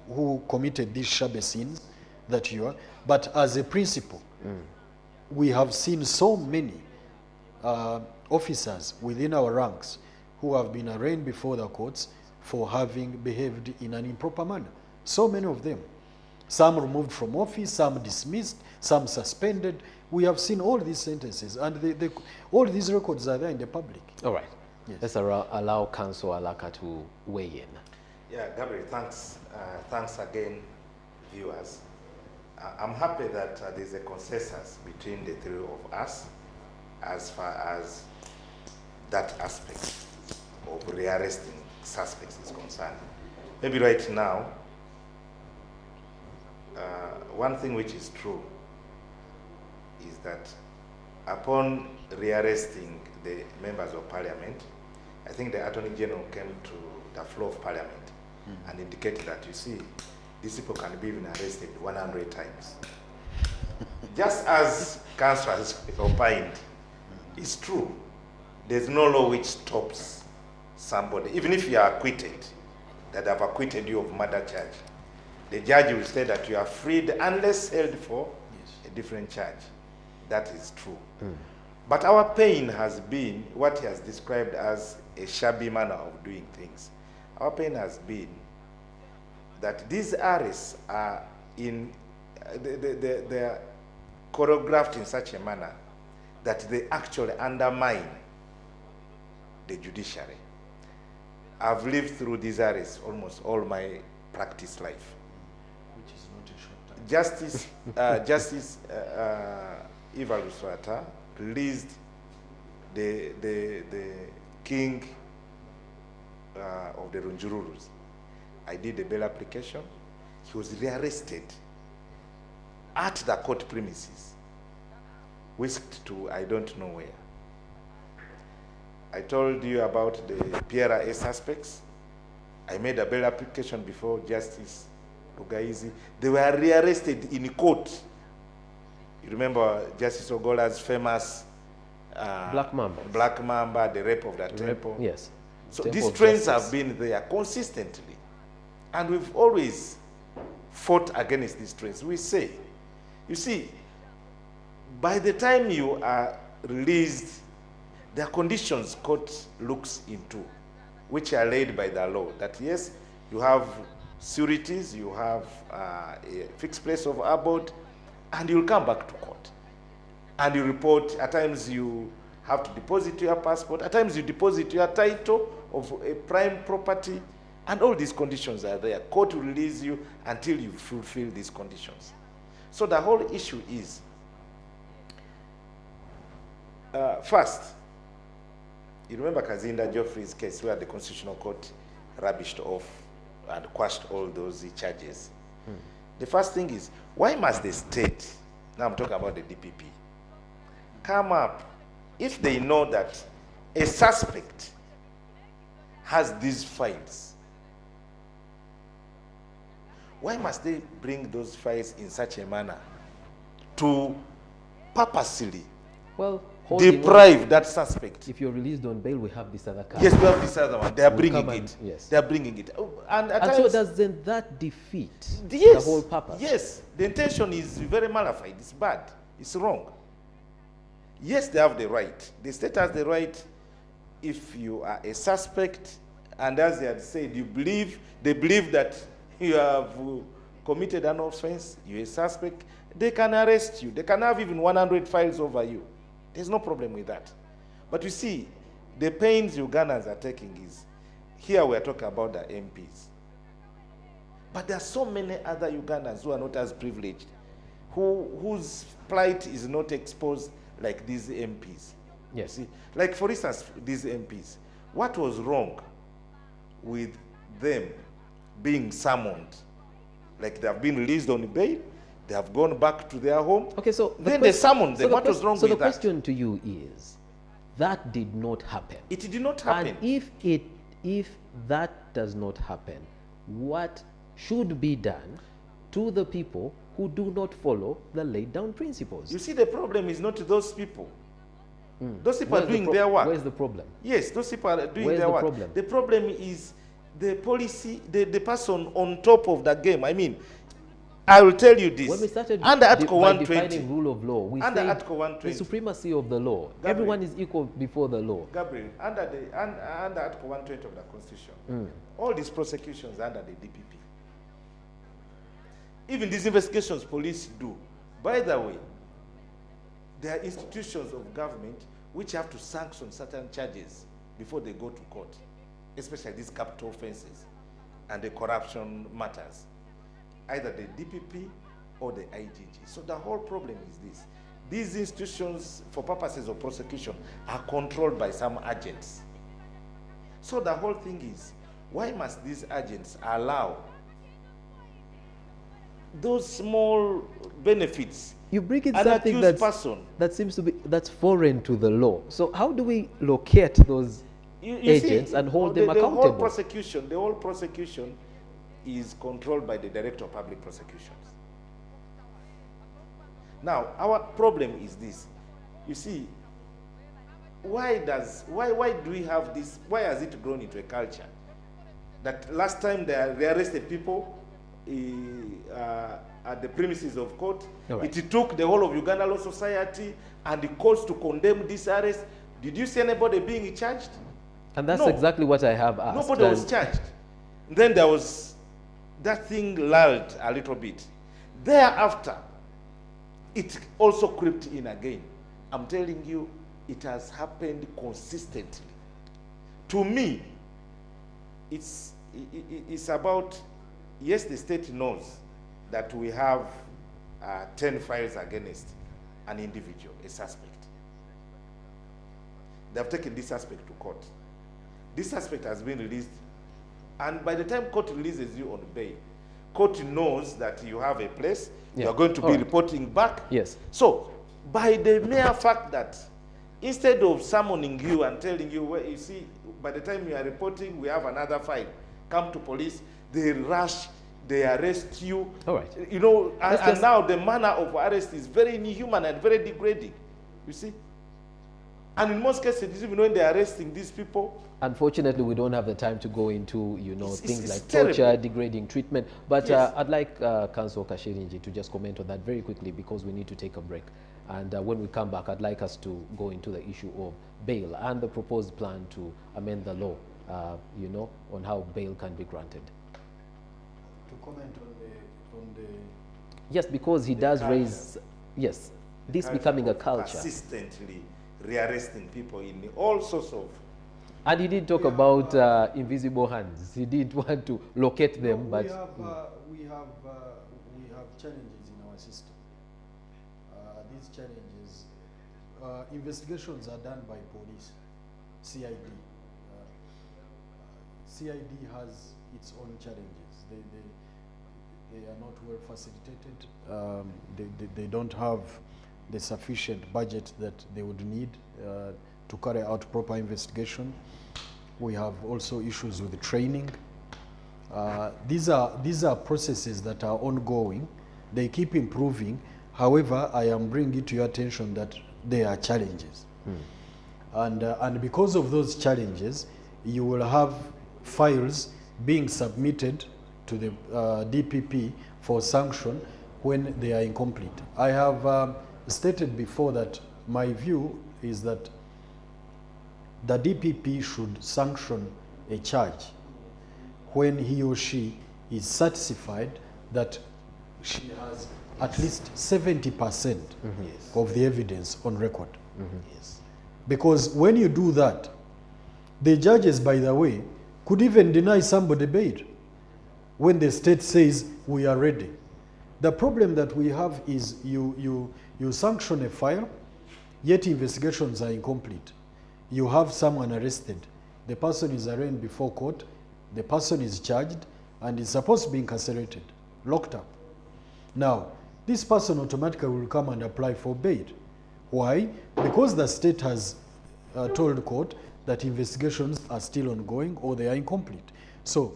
who committed these shabby sins that you are, but as a principle, we have seen so many officers within our ranks who have been arraigned before the courts for having behaved in an improper manner. So many of them. Some removed from office, some dismissed, some suspended. We have seen all these sentences, and all these records are there in the public. All right. Yes. Let's allow Council Alaka to weigh in. Yeah, Gabriel, thanks. Thanks again, viewers. I'm happy that there's a consensus between the three of us as far as that aspect of rearresting suspects is concerned. Maybe right now, one thing which is true is that upon rearresting the members of parliament, I think the Attorney General came to the floor of parliament and indicated that, you see, these people can be even arrested 100 times. Just as Council has opined, it's true. There's no law which stops somebody, even if you are acquitted, that have acquitted you of murder charge, the judge will say that you are freed unless held for a different charge. That is true. But our pain has been what he has described as a shabby manner of doing things. Our pain has been that these arrests are they are choreographed in such a manner that they actually undermine the judiciary. I've lived through these arrests almost all my practice life. Which is not a short time. Justice Eva Luswata released the king of the Runjururus. I did a bail application. He was rearrested at the court premises, whisked to I don't know where. I told you about the PRA suspects. I made a bail application before Justice Lugaizi. They were rearrested in court. You remember Justice Ogola's famous Black Mamba, the rape of the temple. Yes. So Temple these trends have been there consistently. And we've always fought against these trends. We say, you see, by the time you are released, there are conditions court looks into, which are laid by the law. That yes, you have sureties, you have a fixed place of abode, and you'll come back to court. And you report, at times you have to deposit your passport, at times you deposit your title of a prime property, and all these conditions are there. Court will release you until you fulfill these conditions. So the whole issue is, first, you remember Kazinda Geoffrey's case where the Constitutional Court rubbished off and quashed all those charges. The first thing is, why must the state, now I'm talking about the DPP, come up if they know that a suspect has these files? Why must they bring those files in such a manner to purposely deprive that suspect? If you're released on bail, we have this other card. Yes, we have this other one. They are bringing and, it. yes. They are bringing it. And so doesn't that defeat yes, the whole purpose? Yes, the intention is very malified. It's bad. It's wrong. Yes, they have the right. The state has the right. If you are a suspect, and as they had said, they believe that you have committed an offense, you're a suspect, they can arrest you. They can have even 100 files over you. There's no problem with that. But you see, the pains Ugandans are taking is, here we're talking about the MPs. But there are so many other Ugandans who are not as privileged, whose plight is not exposed like these MPs. Yes. See, like for instance, these MPs, what was wrong with them being summoned? Like they have been released on bail, they have gone back to their home. Okay, so then they summoned them. What was wrong with that? So the question to you is, that did not happen. It did not happen. And if that does not happen, what should be done to the people who do not follow the laid down principles? You see, the problem is not those people. Those people are doing their work. Where's the problem? Yes, those people are doing Where's their the work. problem? The problem is the policy, the person on top of the game. I mean, I will tell you this. When we started under Article by 120, defining rule of law, we under said Article 120, the supremacy of the law. Gabriel, everyone is equal before the law. Gabriel, under Article 120 of the Constitution, all these prosecutions are under the DPP. Even these investigations police do. By the way, there are institutions of government which have to sanction certain charges before they go to court, especially these capital offenses and the corruption matters, either the DPP or the IGG. So the whole problem is this. These institutions, for purposes of prosecution, are controlled by some agents. So the whole thing is, why must these agents allow those small benefits? You bring in an something that seems to be that's foreign to the law. So how do we locate those agents and hold them accountable? The whole prosecution is controlled by the Director of Public Prosecutions. Now, our problem is this. You see, why do we have this? Why has it grown into a culture that last time they arrested people at the premises of court, right, it took the whole of Uganda Law Society and the courts to condemn this arrest? Did you see anybody being charged? And that's exactly what I have asked. Nobody was charged. Then there was, that thing lulled a little bit. Thereafter, it also crept in again. I'm telling you, it has happened consistently. To me, it's about, yes, the state knows that we have 10 files against an individual, a suspect. They have taken this suspect to court. This suspect has been released, and by the time court releases you on bail, court knows that you have a place, you are going to be reporting back. Yes. So, by the mere fact that instead of summoning you and telling you, well, you see, by the time you are reporting, we have another file, come to police, they rush, they arrest you. All right. You know, and now the manner of arrest is very inhuman and very degrading, you see. And in most cases, even when they're arresting these people, unfortunately, we don't have the time to go into, things like terrible. torture, degrading treatment. But Yes. I'd like Councillor Kashillingi to just comment on that very quickly because we need to take a break. And when we come back, I'd like us to go into the issue of bail and the proposed plan to amend the law, on how bail can be granted. To comment on the yes, because he does raise, yes, this becoming a culture. Consistently rearresting people in all sorts of. And he did talk about invisible hands. He did want to locate them, but we have challenges in our system. these challenges, investigations are done by police, CID. CID has its own challenges. They are not well facilitated. They don't have the sufficient budget that they would need to carry out proper investigation. We have also issues with the training. These are processes that are ongoing. They keep improving. However, I am bringing it to your attention that there are challenges. And because of those challenges, you will have files being submitted to the DPP for sanction when they are incomplete. I have stated before that my view is that the DPP should sanction a charge when he or she is satisfied that she has at least 70% of the evidence on record. Yes. Because when you do that, the judges, by the way, could even deny somebody bail when the state says we are ready. The problem that we have is you sanction a file, yet investigations are incomplete. You have someone arrested. The person is arraigned before court. The person is charged and is supposed to be incarcerated, locked up. Now, this person automatically will come and apply for bail. Why? Because the state has told court that investigations are still ongoing or they are incomplete. So,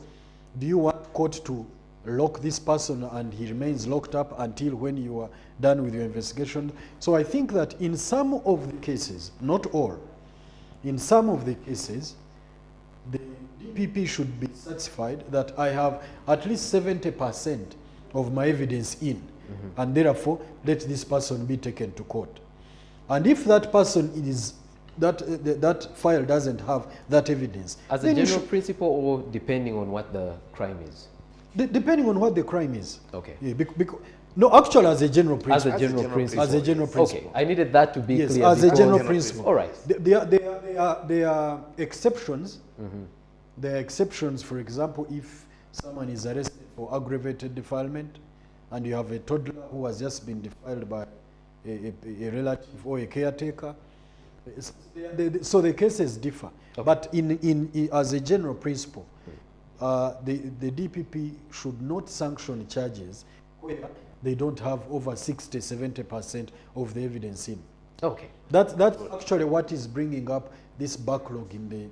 do you want court to lock this person and he remains locked up until when you are done with your investigation? So I think that in some of the cases, not all, in some of the cases, the DPP should be satisfied that I have at least 70% of my evidence in, and therefore let this person be taken to court. And if that person is, that file doesn't have that evidence. As a general principle or depending on what the crime is? Depending on what the crime is. Okay. Yeah, no, actually as a general principle. As a general principle. As a general principle. Okay, I needed that to be yes, clear. As a general principle. All right. There are exceptions. There are exceptions, for example, if someone is arrested for aggravated defilement and you have a toddler who has just been defiled by a relative or a caretaker. So the cases differ. Okay. But in as a general principle, the DPP should not sanction charges where they don't have over 60–70% of the evidence in. Okay. That's actually what is bringing up this backlog in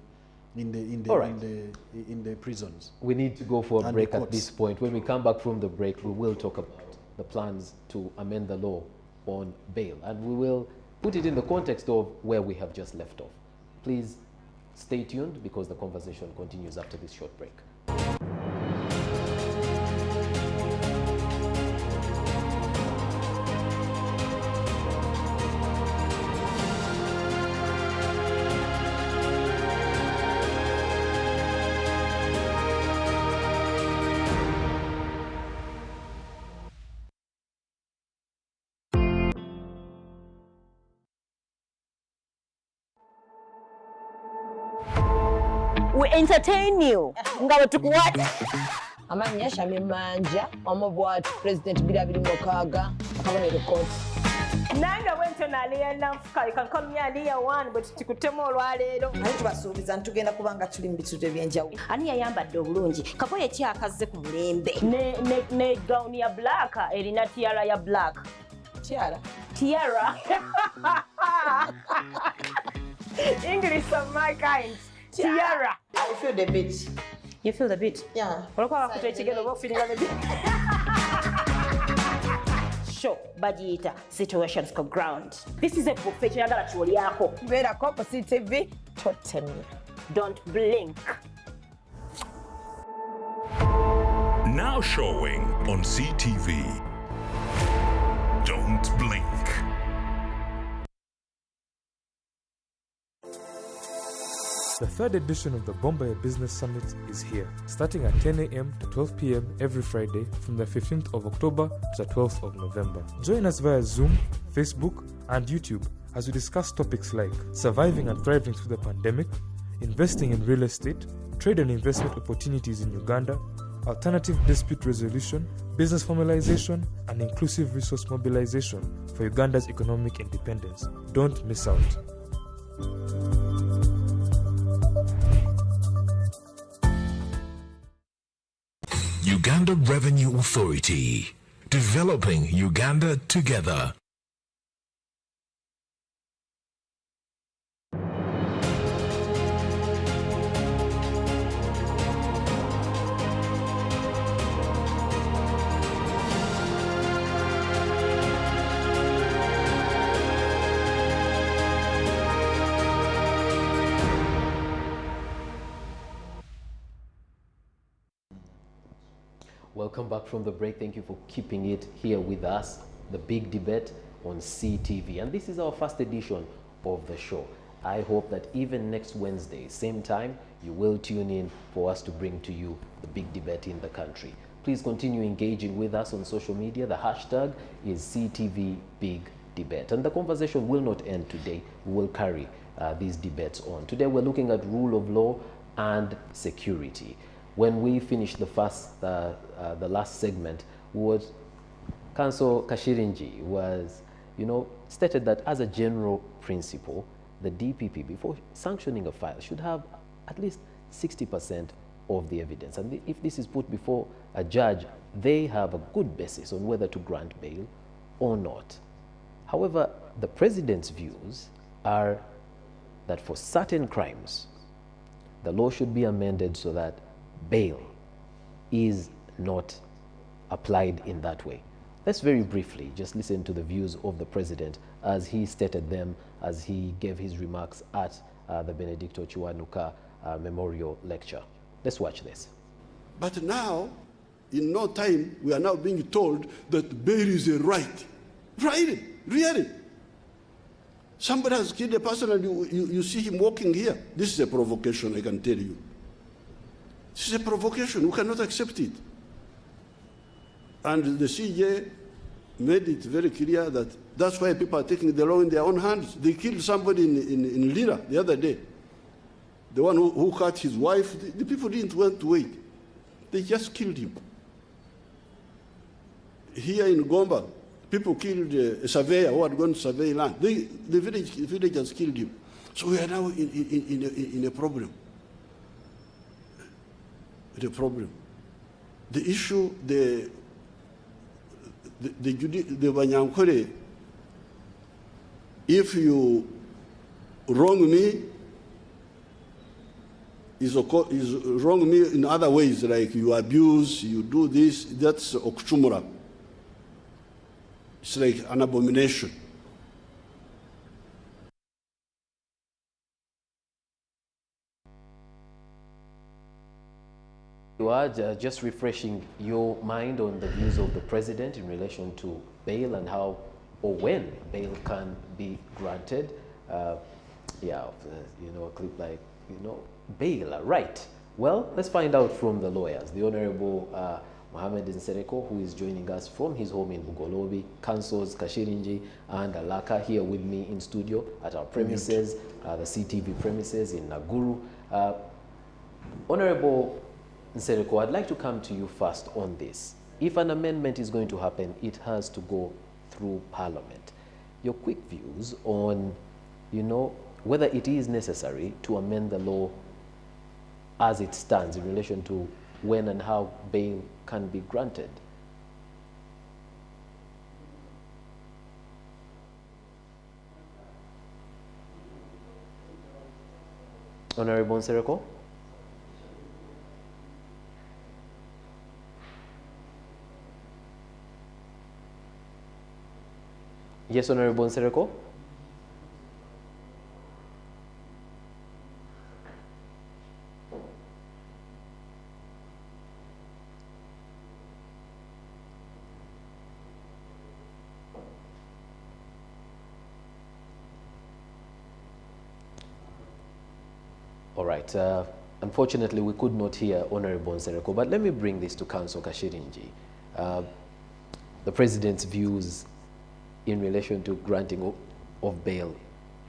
the prisons. We need to go for a break at this point. When we come back from the break, we will talk about the plans to amend the law on bail, and we will put it in the context of where we have just left off. Please stay tuned because the conversation continues after this short break. We entertain you. Ngawe tukuwate. Amanya shame manja omubwatu President Birabiri Mokaga akabonero court. Nanga wento naliya nafuka ikankomya aliya one but tikutemo olwaleero. Naye tubasuubiza ntugenda kubanga tuli mu bitundu ebyenjawulo. Ani yayambadde obulungi kakoye kyakazze ku mulembe. Ne gown ya black erina tiara ya black. Tiara. English of my kind. Tiara. I feel the beat. You feel the beat? Yeah. Show bagiyita situations ko ground. This is a buffet kyagala kyoliyako. Beera ko ku SEETV totemya. Don't blink. Now showing on SEETV. Don't blink. The third edition of the Bombay Business Summit is here, starting at 10 a.m. to 12 p.m. every Friday from the 15th of October to the 12th of November. Join us via Zoom, Facebook, and YouTube as we discuss topics like surviving and thriving through the pandemic, investing in real estate, trade and investment opportunities in Uganda, alternative dispute resolution, business formalization, and inclusive resource mobilization for Uganda's economic independence. Don't miss out. Uganda Revenue Authority, developing Uganda together. Welcome back from the break. Thank you for keeping it here with us, the big debate on SEETV. And this is our first edition of the show. I hope that even next Wednesday, same time, you will tune in for us to bring to you the big debate in the country. Please continue engaging with us on social media. The hashtag is SEETV Big Debate. And the conversation will not end today. We will carry these debates on. Today we're looking at rule of law and security. When we finished the last segment, Council Kashillingi was, stated that as a general principle, the DPP, before sanctioning a file, should have at least 60% of the evidence. And if this is put before a judge, they have a good basis on whether to grant bail or not. However, the president's views are that for certain crimes, the law should be amended so that bail is not applied in that way. Let's very briefly just listen to the views of the president as he stated them, as he gave his remarks at the Benedicto Chiwanuka Memorial Lecture. Let's watch this. But now, in no time, we are now being told that bail is a right. Really? Somebody has killed a person and you see him walking here. This is a provocation, I can tell you. This is a provocation. We cannot accept it. And the CJ made it very clear that that's why people are taking the law in their own hands. They killed somebody in Lira the other day. The one who cut his wife, the people didn't want to wait. They just killed him. Here in Gomba, people killed a surveyor who had gone to survey land. The villagers killed him. So we are now in a problem. The problem. The issue, the Banyankore, if you wrong me, is wrong me in other ways, like you abuse, you do this, that's okchumura. It's like an abomination. You are just refreshing your mind on the views of the president in relation to bail and how or when bail can be granted. A clip like, bail, right. Well, let's find out from the lawyers. The Honorable Mohammed Nsereko, who is joining us from his home in Bugolobi, Councils Kashillingi and Alaka, here with me in studio at our premises, the SEETV premises in Naguru. Honorable Nsereko, I'd like to come to you first on this. If an amendment is going to happen, it has to go through Parliament. Your quick views on, whether it is necessary to amend the law as it stands in relation to when and how bail can be granted. Honorable Nsereko? Yes, Honorable Nsereko? All right. Unfortunately, we could not hear Honorable Nsereko, but let me bring this to Council Kashillingi. The President's views in relation to granting of bail.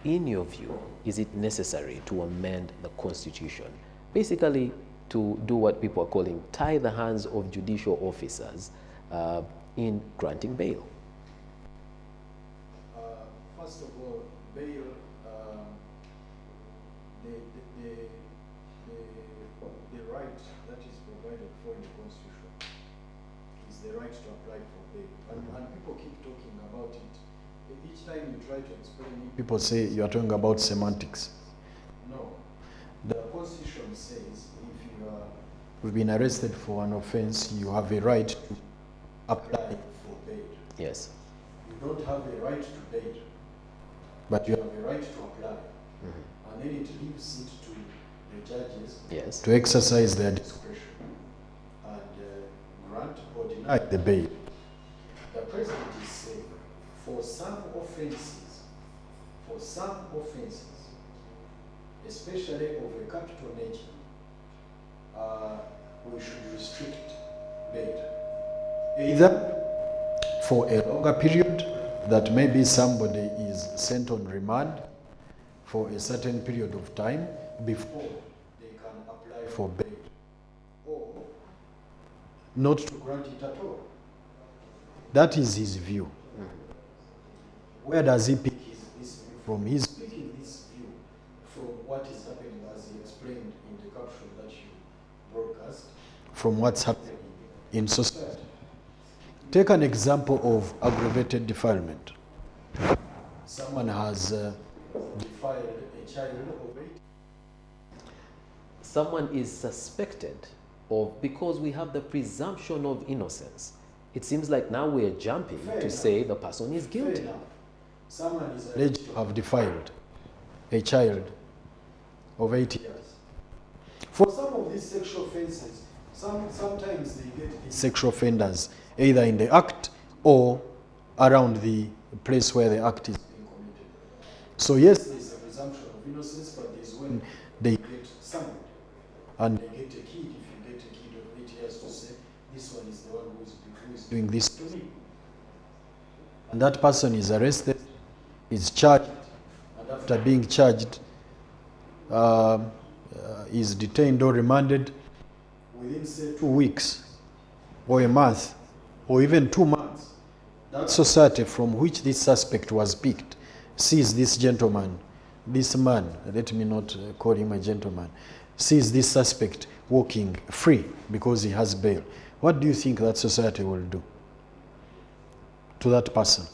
In your view, is it necessary to amend the Constitution? Basically, to do what people are calling tie the hands of judicial officers in granting bail? First of all, bail, the right that is provided for in the Constitution is the right to apply for bail. And people keep talking about it. Each time you try to explain it, people say you are talking about semantics. No. The Constitution says if you've been arrested for an offense, you have a right to apply for bail. Yes. You don't have a right to bail, but you have a right to apply. And then it leaves it to the judges to exercise their discretion and grant or deny the bail. The President is saying for some offenses, especially of a capital nature, we should restrict bail. Either for a longer period, that maybe somebody is sent on remand for a certain period of time before they can apply for bail, or not to grant it at all. That is his view. Where does he pick this view from? He's picking this view from what is happening, as he explained in the caption that you broadcast, from what's happening in society. Take an example of aggravated defilement. Someone has defiled a child of 8. Someone is suspected of, because we have the presumption of innocence, it seems like now we're jumping to say the person is guilty. Someone is alleged to have defiled a child of 8 years. For some of these sexual offenses, sometimes they get these sexual offenders either in the act or around the place where the act is being committed. So yes, there's a presumption of innocence, but there's when they get summoned and they get a kid. If you get a kid of 8 years to say, this one is the one who is doing this to me. And that person is arrested, is charged, and after being charged, is detained or remanded within, say, 2 weeks or a month or even 2 months. That society from which this suspect was picked sees this gentleman, this man, let me not call him a gentleman, sees this suspect walking free because he has bail. What do you think that society will do to that person?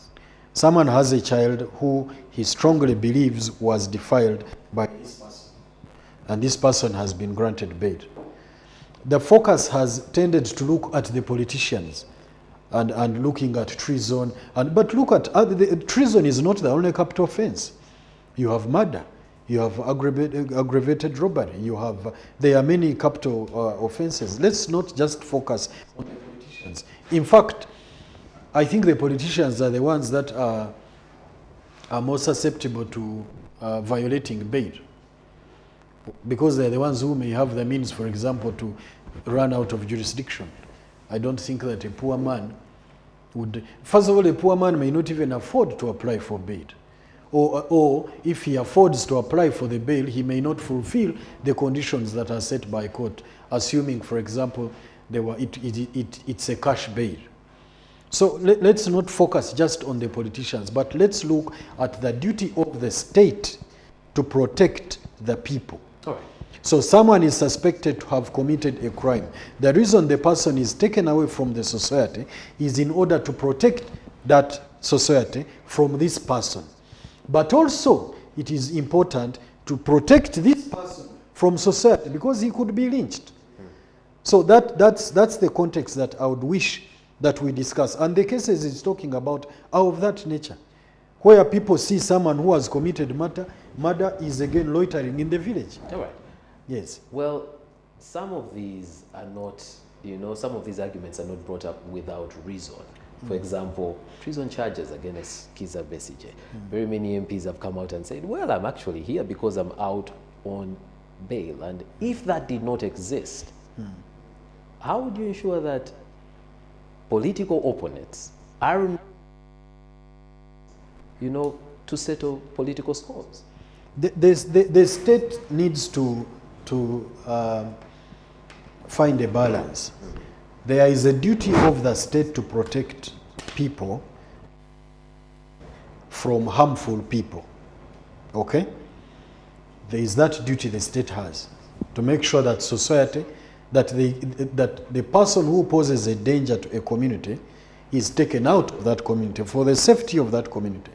Someone has a child who he strongly believes was defiled by this person, and this person has been granted bail. The focus has tended to look at the politicians and looking at treason. But look at, treason is not the only capital offense. You have murder, you have aggravated robbery, there are many capital offenses. Let's not just focus on the politicians. In fact, I think the politicians are the ones that are more susceptible to violating bail, because they're the ones who may have the means, for example, to run out of jurisdiction. I don't think that a poor man would... First of all, a poor man may not even afford to apply for bail. Or if he affords to apply for the bail, he may not fulfill the conditions that are set by court, assuming, for example, it's a cash bail. So let's not focus just on the politicians, but let's look at the duty of the state to protect the people. All right. So someone is suspected to have committed a crime. The reason the person is taken away from the society is in order to protect that society from this person. But also, it is important to protect this person from society because he could be lynched. So that's the context that I would wish that we discuss. And the cases it's talking about are of that nature, where people see someone who has committed murder is again loitering in the village. All right. Yes. Well, some of these are not, some of these arguments are not brought up without reason. For example, treason charges against Kizza Besigye. Very many MPs have come out and said, well, I'm actually here because I'm out on bail. And if that did not exist, how would you ensure that political opponents are, to settle political scores? The state needs to find a balance. There is a duty of the state to protect people from harmful people. Okay? There is that duty the state has to make sure that society, that the person who poses a danger to a community is taken out of that community for the safety of that community.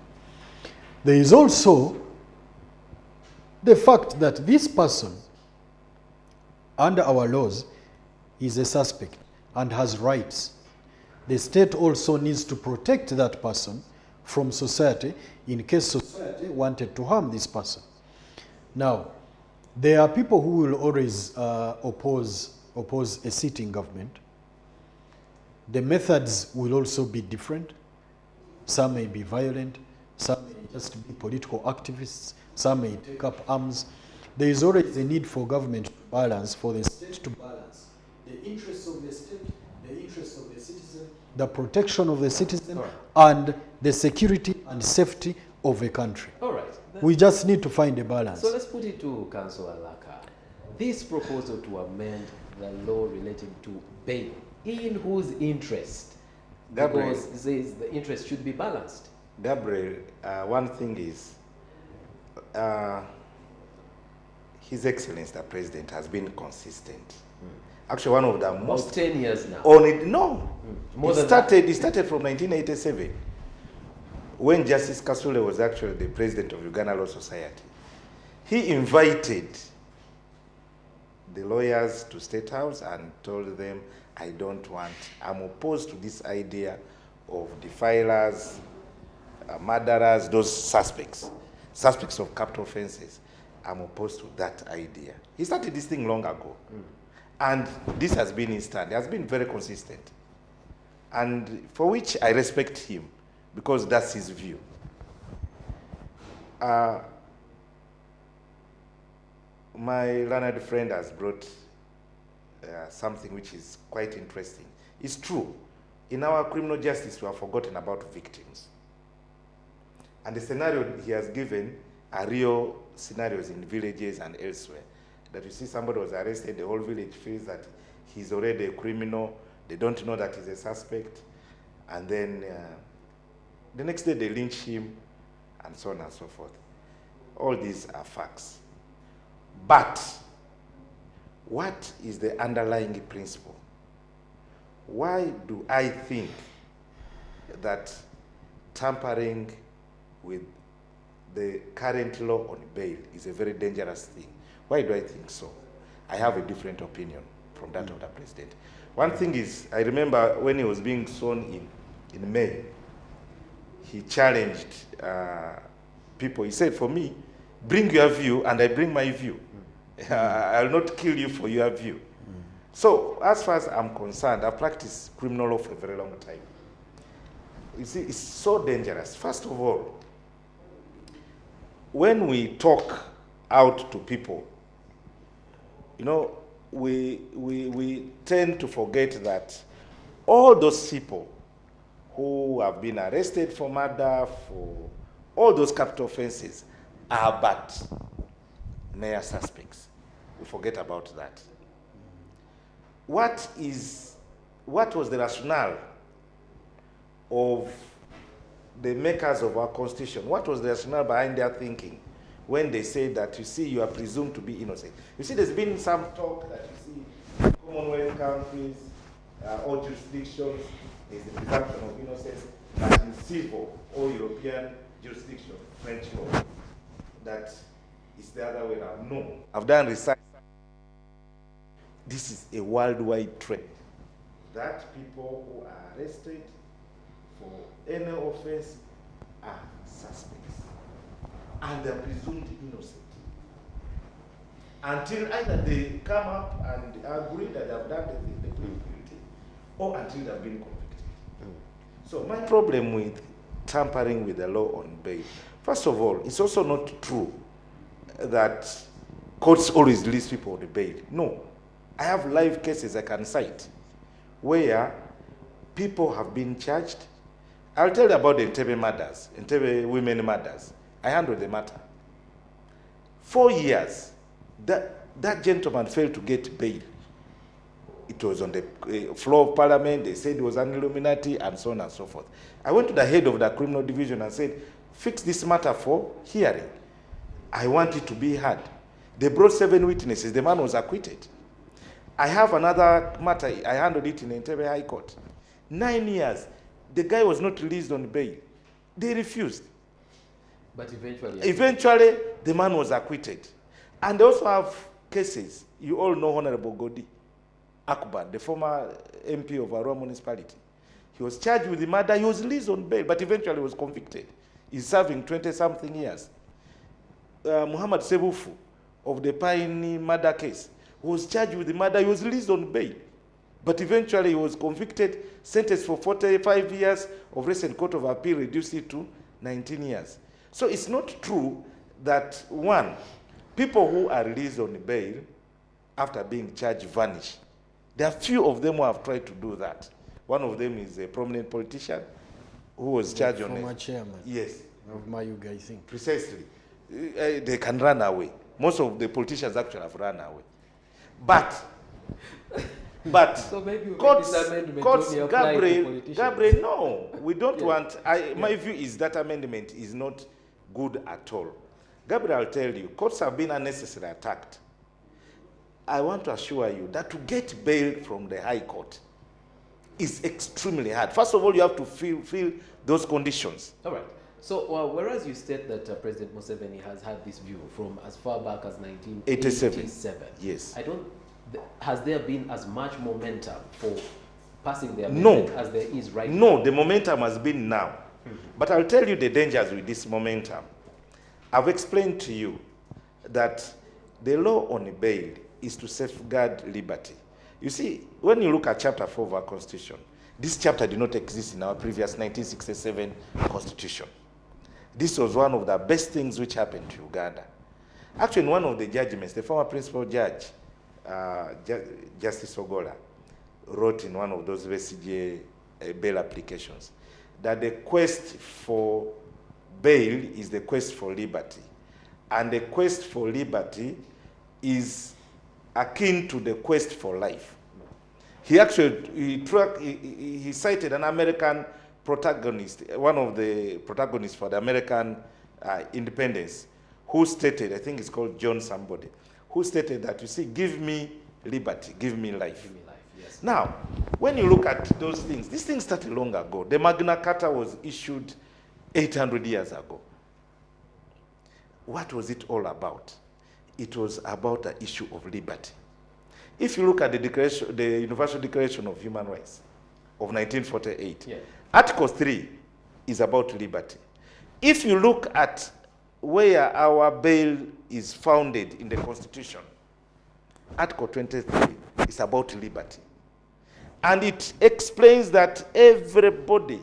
There is also the fact that this person, under our laws, is a suspect and has rights. The state also needs to protect that person from society in case society wanted to harm this person. Now, there are people who will always oppose a sitting government. The methods will also be different. Some may be violent, some may just be political activists, some may take up arms. There is always a need for government to balance, for the state to balance the interests of the state, the interests of the citizen, the protection of the citizen, and the security and safety of a country. All right. We just need to find a balance. So let's put it to Council Alaka. This proposal to amend the law relating to bail, in whose interest? Gabriel, because it says the interest should be balanced. Gabriel, one thing is, His Excellency the President has been consistent. Actually, one of the most 10 years now. On it, no. More It than started from 1987, when Justice Kasule was actually the president of Uganda Law Society. He invited the lawyers to State House and told them, I'm opposed to this idea of defilers, murderers, those suspects of capital offenses. I'm opposed to that idea. He started this thing long ago. And this has been his stand. He has been very consistent. And for which I respect him, because that's his view. My learned friend has brought something which is quite interesting. It's true. In our criminal justice, we have forgotten about victims. And the scenario he has given are real scenarios in villages and elsewhere. That you see somebody was arrested, the whole village feels that he's already a criminal, they don't know that he's a suspect, and then the next day they lynch him, and so on and so forth. All these are facts. But what is the underlying principle? Why do I think that tampering with the current law on bail is a very dangerous thing? Why do I think so? I have a different opinion from that of the president. One thing is, I remember when he was being sworn in May, he challenged people. He said, for me, bring your view and I bring my view. I'll not kill you for your view. So as far as I'm concerned, I've practiced criminal law for a very long time. You see, it's so dangerous. First of all, when we talk out to people, you know, we tend to forget that all those people who have been arrested for murder, for all those capital offenses, are but mere suspects. We forget about that. What was the rationale of the makers of our Constitution? What was the rationale behind their thinking when they say that, you see, you are presumed to be innocent? You see, there's been some talk that, you see, Commonwealth countries, or jurisdictions, there's the presumption of innocence, but in civil or European jurisdiction, French law, that is the other way around. No. I've done research. This is a worldwide trend, that people who are arrested for any offense are suspects, and they're presumed innocent until either they come up and agree that they've done the thing, they plead guilty, or until they've been convicted. So my problem with tampering with the law on bail, first of all, it's also not true that courts always release people on the bail. No. I have live cases I can cite where people have been charged. I'll tell you about the Entebbe murders, Entebbe women murders. I handled the matter. 4 years, that gentleman failed to get bail. It was on the floor of parliament. They said it was an Illuminati and so on and so forth. I went to the head of the criminal division and said, fix this matter for hearing. I want it to be heard. They brought 7 witnesses. The man was acquitted. I have another matter. I handled it in the Entebbe High Court. 9 years. The guy was not released on bail. They refused. But eventually, the man was acquitted. And they also have cases. You all know Honorable Godi Akbar, the former MP of Arua municipality. He was charged with the murder. He was released on bail, but eventually was convicted. He's serving 20-something years. Muhammad Sebufu of the Pine murder case was charged with the murder. He was released on bail, but eventually he was convicted, sentenced for 45 years. Of recent Court of Appeal reduced it to 19 years. So it's not true that, one, people who are released on bail after being charged vanish. There are few of them who have tried to do that. One of them is a prominent politician who was charged on former chairman. Yes. Of Mayuga, I think. Precisely. They can run away. Most of the politicians actually have run away. But so maybe courts, Gabriel, no, we don't want. My view is that amendment is not good at all. Gabriel, I'll tell you, courts have been unnecessarily attacked. I want to assure you that to get bail from the High Court is extremely hard. First of all, you have to fill those conditions. All right. So, whereas you state that President Museveni has had this view from as far back as 1987, yes, has there been as much momentum for passing the amendment as there is right now? No, the momentum has been now. But I'll tell you the dangers with this momentum. I've explained to you that the law on bail is to safeguard liberty. You see, when you look at Chapter 4 of our Constitution, this chapter did not exist in our previous 1967 Constitution. This was one of the best things which happened to Uganda. Actually, in one of the judgments, the former principal judge, Justice Ogola, wrote in one of those VCJ bail applications that the quest for bail is the quest for liberty. And the quest for liberty is akin to the quest for life. He actually, he cited an American protagonist, one of the protagonists for the American independence, who stated, I think it's called John somebody, who stated that, you see, give me liberty, give me life. Give me life, yes. Now, when you look at those things, these things started long ago. The Magna Carta was issued 800 years ago. What was it all about? It was about the issue of liberty. If you look at the Universal Declaration of Human Rights of 1948, Article 3 is about liberty. If you look at where our bail is founded in the Constitution, Article 23 is about liberty. And it explains that everybody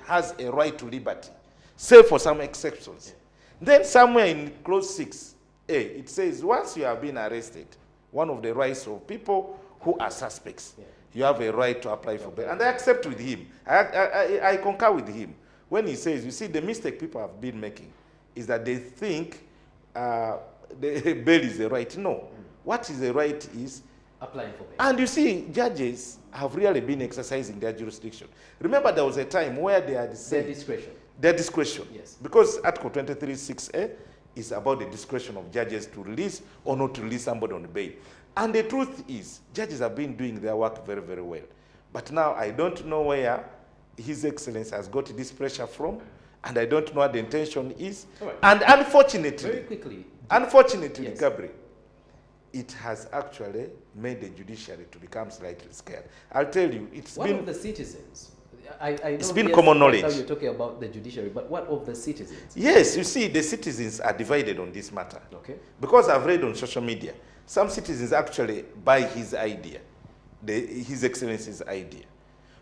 has a right to liberty, save for some exceptions. Then somewhere in Clause 6A, it says once you have been arrested, one of the rights of people who are suspects, you have a right to apply for bail. And I accept with him. I concur with him when he says, you see, the mistake people have been making is that they think the bail is a right. No. What is a right is applying for bail. And you see, judges have really been exercising their jurisdiction. Remember, there was a time where they had said their discretion. Their discretion. Yes. Because Article 23(6)(a) is about the discretion of judges to release or not to release somebody on bail. And the truth is, judges have been doing their work very, very well. But now I don't know where His Excellency has got this pressure from, and I don't know what the intention is. Right. And unfortunately, very quickly, yes, Gabriel, it has actually made the judiciary to become slightly scared. I'll tell you, what of the citizens? I know it's been common knowledge. Now you're talking about the judiciary, but what of the citizens? Yes, you see, the citizens are divided on this matter. Okay. Because I've read on social media, some citizens actually buy his idea, His Excellency's idea.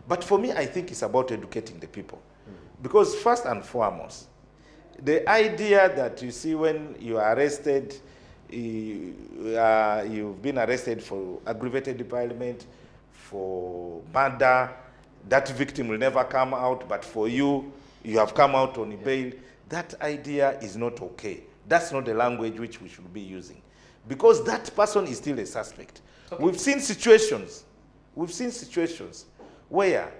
But for me, I think it's about educating the people. Because first and foremost, the idea that you see when you are arrested, you've been arrested for aggravated defilement, for murder, that victim will never come out, but for you, you have come out on bail. That idea is not okay. That's not the language which we should be using. Because that person is still a suspect. We've seen situations where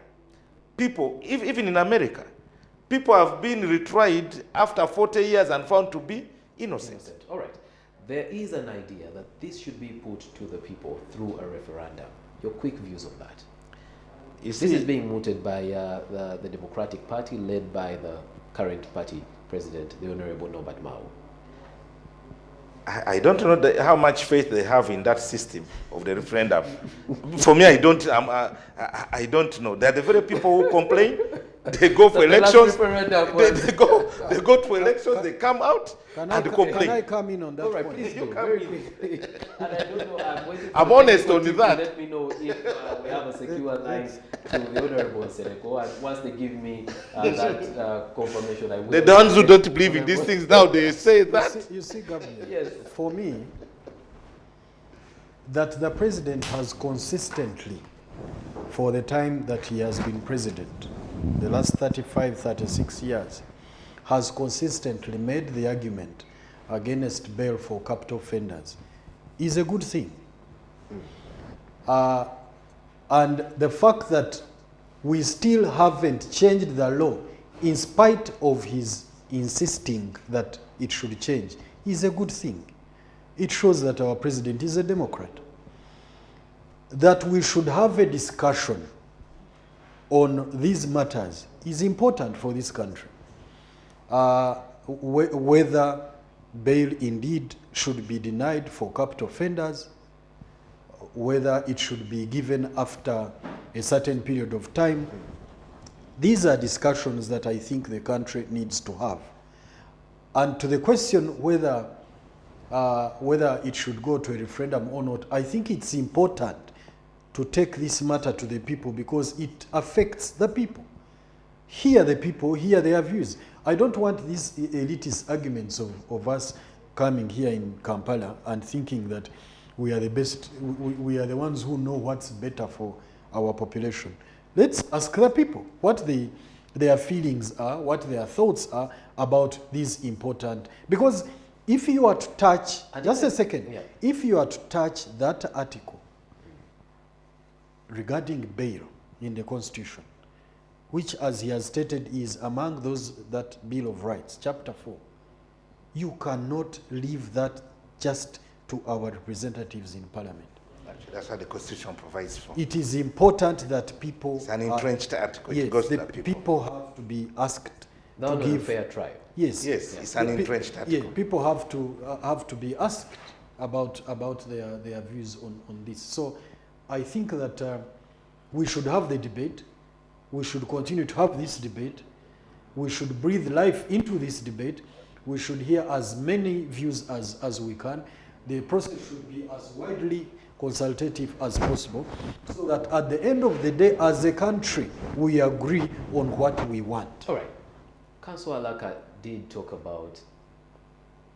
people, even in America, people have been retried after 40 years and found to be innocent. All right. There is an idea that this should be put to the people through a referendum. Your quick views on that? This is being mooted by the Democratic Party, led by the current party president, the Honorable Norbert Mao. I don't know how much faith they have in that system of the referendum. For me, I don't know. They're the very people who complain. They go for elections. They go to elections. They come out and complain. Can I come in on that right, point? please do, very quickly. And I don't know, I'm honest on that. Let me know if we have a secure line to the Honorable Nsereko, and once they give me that confirmation, I will. The ones who don't believe in these things now, they say that. You see, Gabriel, yes. For me, that the president has consistently, for the time that he has been president, the last 35, 36 years, has consistently made the argument against bail for capital offenders is a good thing. And the fact that we still haven't changed the law in spite of his insisting that it should change is a good thing. It shows that our president is a Democrat. That we should have a discussion on these matters is important for this country. Whether bail indeed should be denied for capital offenders, whether it should be given after a certain period of time. These are discussions that I think the country needs to have. And to the question whether it should go to a referendum or not, I think it's important to take this matter to the people because it affects the people. Hear the people, hear their views. I don't want these elitist arguments of us coming here in Kampala and thinking that we are the best, we are the ones who know what's better for our population. Let's ask the people what their feelings are, what their thoughts are about these important, because if you are to touch, just a second, if you are to touch that article regarding bail in the Constitution, which as he has stated is among those, that Bill of Rights, chapter 4, you cannot leave that just to our representatives in Parliament. Actually, that's what the Constitution provides for. It is important that people... It's an entrenched article. Yes, it goes to the the people have to be asked to give a fair trial. Yes, yes, it's an entrenched article. Yeah, people have to be asked about their views on this. So I think that we should have the debate. We should continue to have this debate. We should breathe life into this debate. We should hear as many views as we can. The process should be as widely consultative as possible, so that at the end of the day, as a country, we agree on what we want. All right. Councillor Alaka did talk about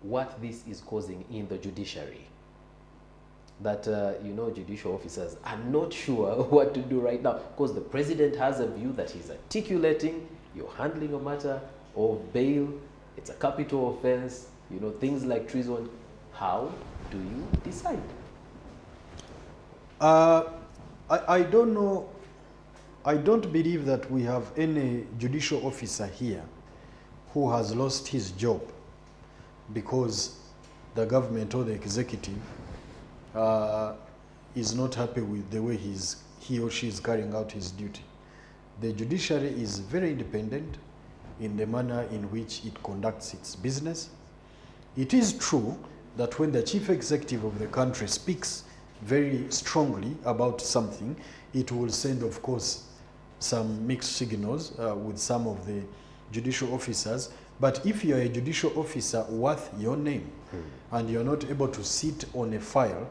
what this is causing in the judiciary. That, judicial officers are not sure what to do right now because the president has a view that he's articulating. You're handling a matter of bail. It's a capital offense, things like treason. How do you decide? I don't know. I don't believe that we have any judicial officer here who has lost his job because the government or the executive is not happy with the way he or she is carrying out his duty. The judiciary is very independent in the manner in which it conducts its business. It is true that when the chief executive of the country speaks very strongly about something, it will send, of course, some mixed signals with some of the judicial officers. But if you're a judicial officer worth your name and you're not able to sit on a file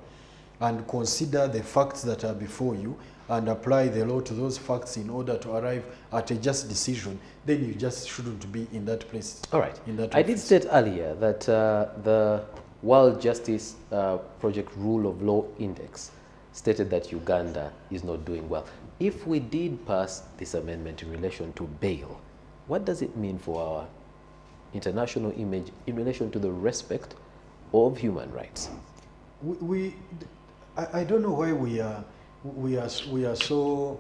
and consider the facts that are before you and apply the law to those facts in order to arrive at a just decision, then you just shouldn't be in that place. All right. In that I did state earlier that the World Justice Project Rule of Law Index stated that Uganda is not doing well. If we did pass this amendment in relation to bail, what does it mean for our international image in relation to the respect of human rights? I don't know why we are so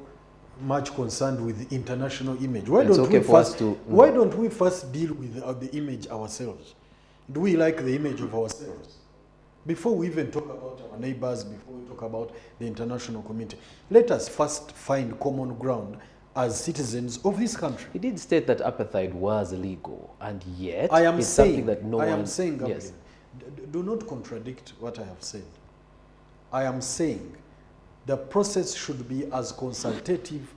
much concerned with international image. Why why don't we first deal with the image ourselves? Do we like the image of ourselves? Before we even talk about our neighbors, before we talk about the international community, let us first find common ground as citizens of this country. He did state that apartheid was illegal, and yet it's something that no one... I am saying, Gabriel, yes. Do not contradict what I have said. I am saying the process should be as consultative,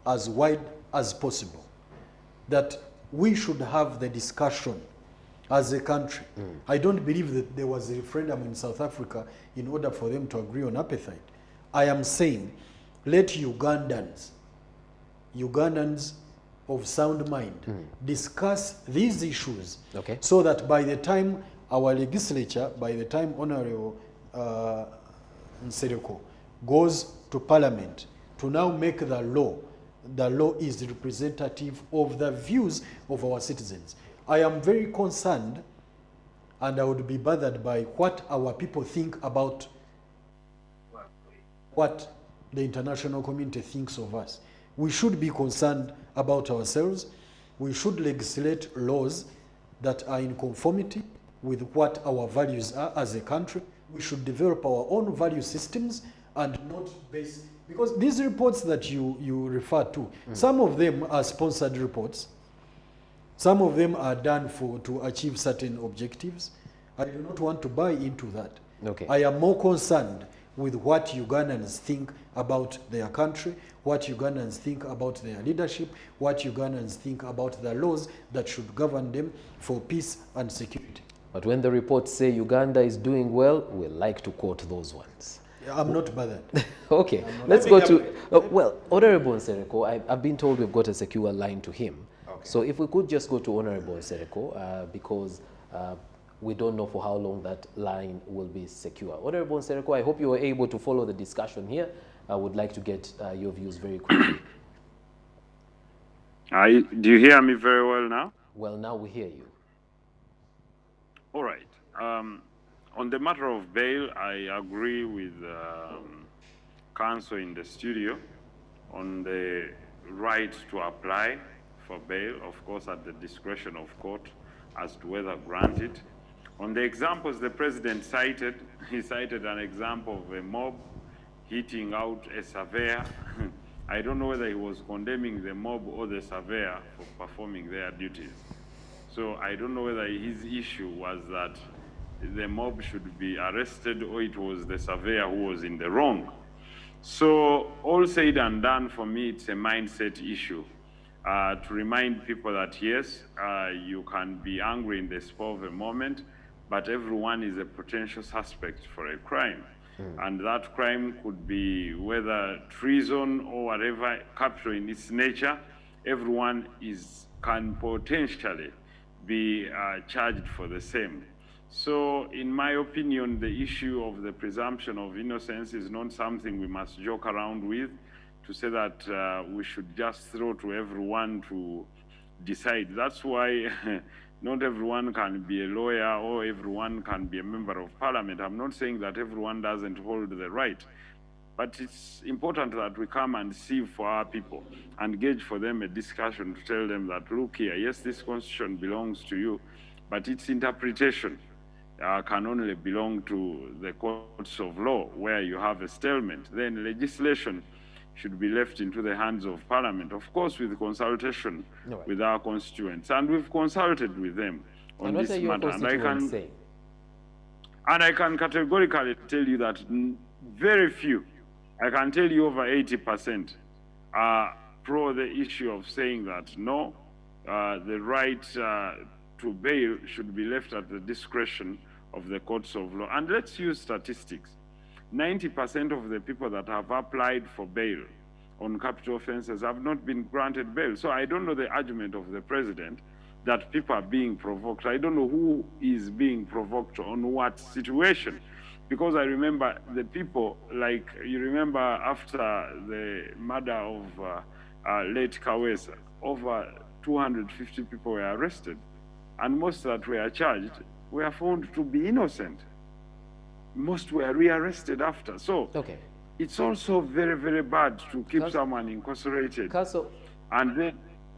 as wide as possible. That we should have the discussion as a country. I don't believe that there was a referendum in South Africa in order for them to agree on apartheid. I am saying, let Ugandans of sound mind discuss these issues, so that by the time our legislature, by the time Honorable Nsereko goes to Parliament to now make the law is representative of the views of our citizens. I am very concerned, and I would be bothered by what our people think about what the international community thinks of us. We should be concerned about ourselves. We should legislate laws that are in conformity with what our values are as a country. We should develop our own value systems and not base, because these reports that you refer to, some of them are sponsored reports. Some of them are done to achieve certain objectives. I do not want to buy into that. I am more concerned with what Ugandans think about their country, what Ugandans think about their leadership, what Ugandans think about the laws that should govern them for peace and security. But when the reports say Uganda is doing well, we like to quote those ones. I'm not bothered. Okay, let's go to... well, Honorable Nsereko, I've been told we've got a secure line to him. So if we could just go to Honorable Nsereko, because we don't know for how long that line will be secure. Honorable Nsereko, I hope you were able to follow the discussion here. I would like to get your views very quickly. Do you hear me very well now? Well, now we hear you. All right. On the matter of bail, I agree with counsel in the studio on the right to apply for bail, of course, at the discretion of court as to whether granted. On the examples the president cited, he cited an example of a mob hitting out a surveyor. I don't know whether he was condemning the mob or the surveyor for performing their duties. So I don't know whether his issue was that the mob should be arrested or it was the surveyor who was in the wrong. So all said and done, for me, it's a mindset issue. To remind people that yes, you can be angry in the spur of a moment, but everyone is a potential suspect for a crime. And that crime could be whether treason or whatever, capital in its nature, everyone can potentially be charged for the same. So in my opinion, the issue of the presumption of innocence is not something we must joke around with, to say that we should just throw to everyone to decide. That's why not everyone can be a lawyer or everyone can be a member of parliament. I'm not saying that everyone doesn't hold the right, but it's important that we come and see for our people and gauge for them a discussion to tell them that, look here, yes, this constitution belongs to you, but its interpretation can only belong to the courts of law where you have a stalemate. Then legislation should be left into the hands of parliament, of course with consultation with our constituents. And we've consulted with them on this matter. And I can categorically tell you that very few, I can tell you over 80% are pro the issue of saying that no, the right to bail should be left at the discretion of the courts of law. And let's use statistics. 90% of the people that have applied for bail on capital offenses have not been granted bail. So I don't know the argument of the president that people are being provoked. I don't know who is being provoked on what situation. Because I remember the people, like you remember after the murder of late Kawesa, over 250 people were arrested. And most that were charged were found to be innocent. most were rearrested after. So Okay. it's also very, very bad to keep someone incarcerated.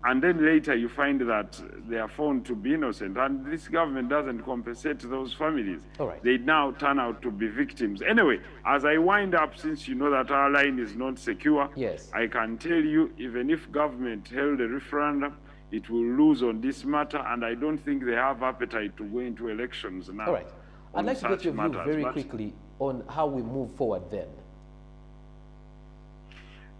And then later you find that they are found to be innocent, and this government doesn't compensate those families. All right. They now turn out to be victims. Anyway, as I wind up, since you know that our line is not secure, yes, I can tell you, even if government held a referendum, it will lose on this matter, and I don't think they have appetite to go into elections now. All right. I'd like to get your view very quickly on how we move forward then.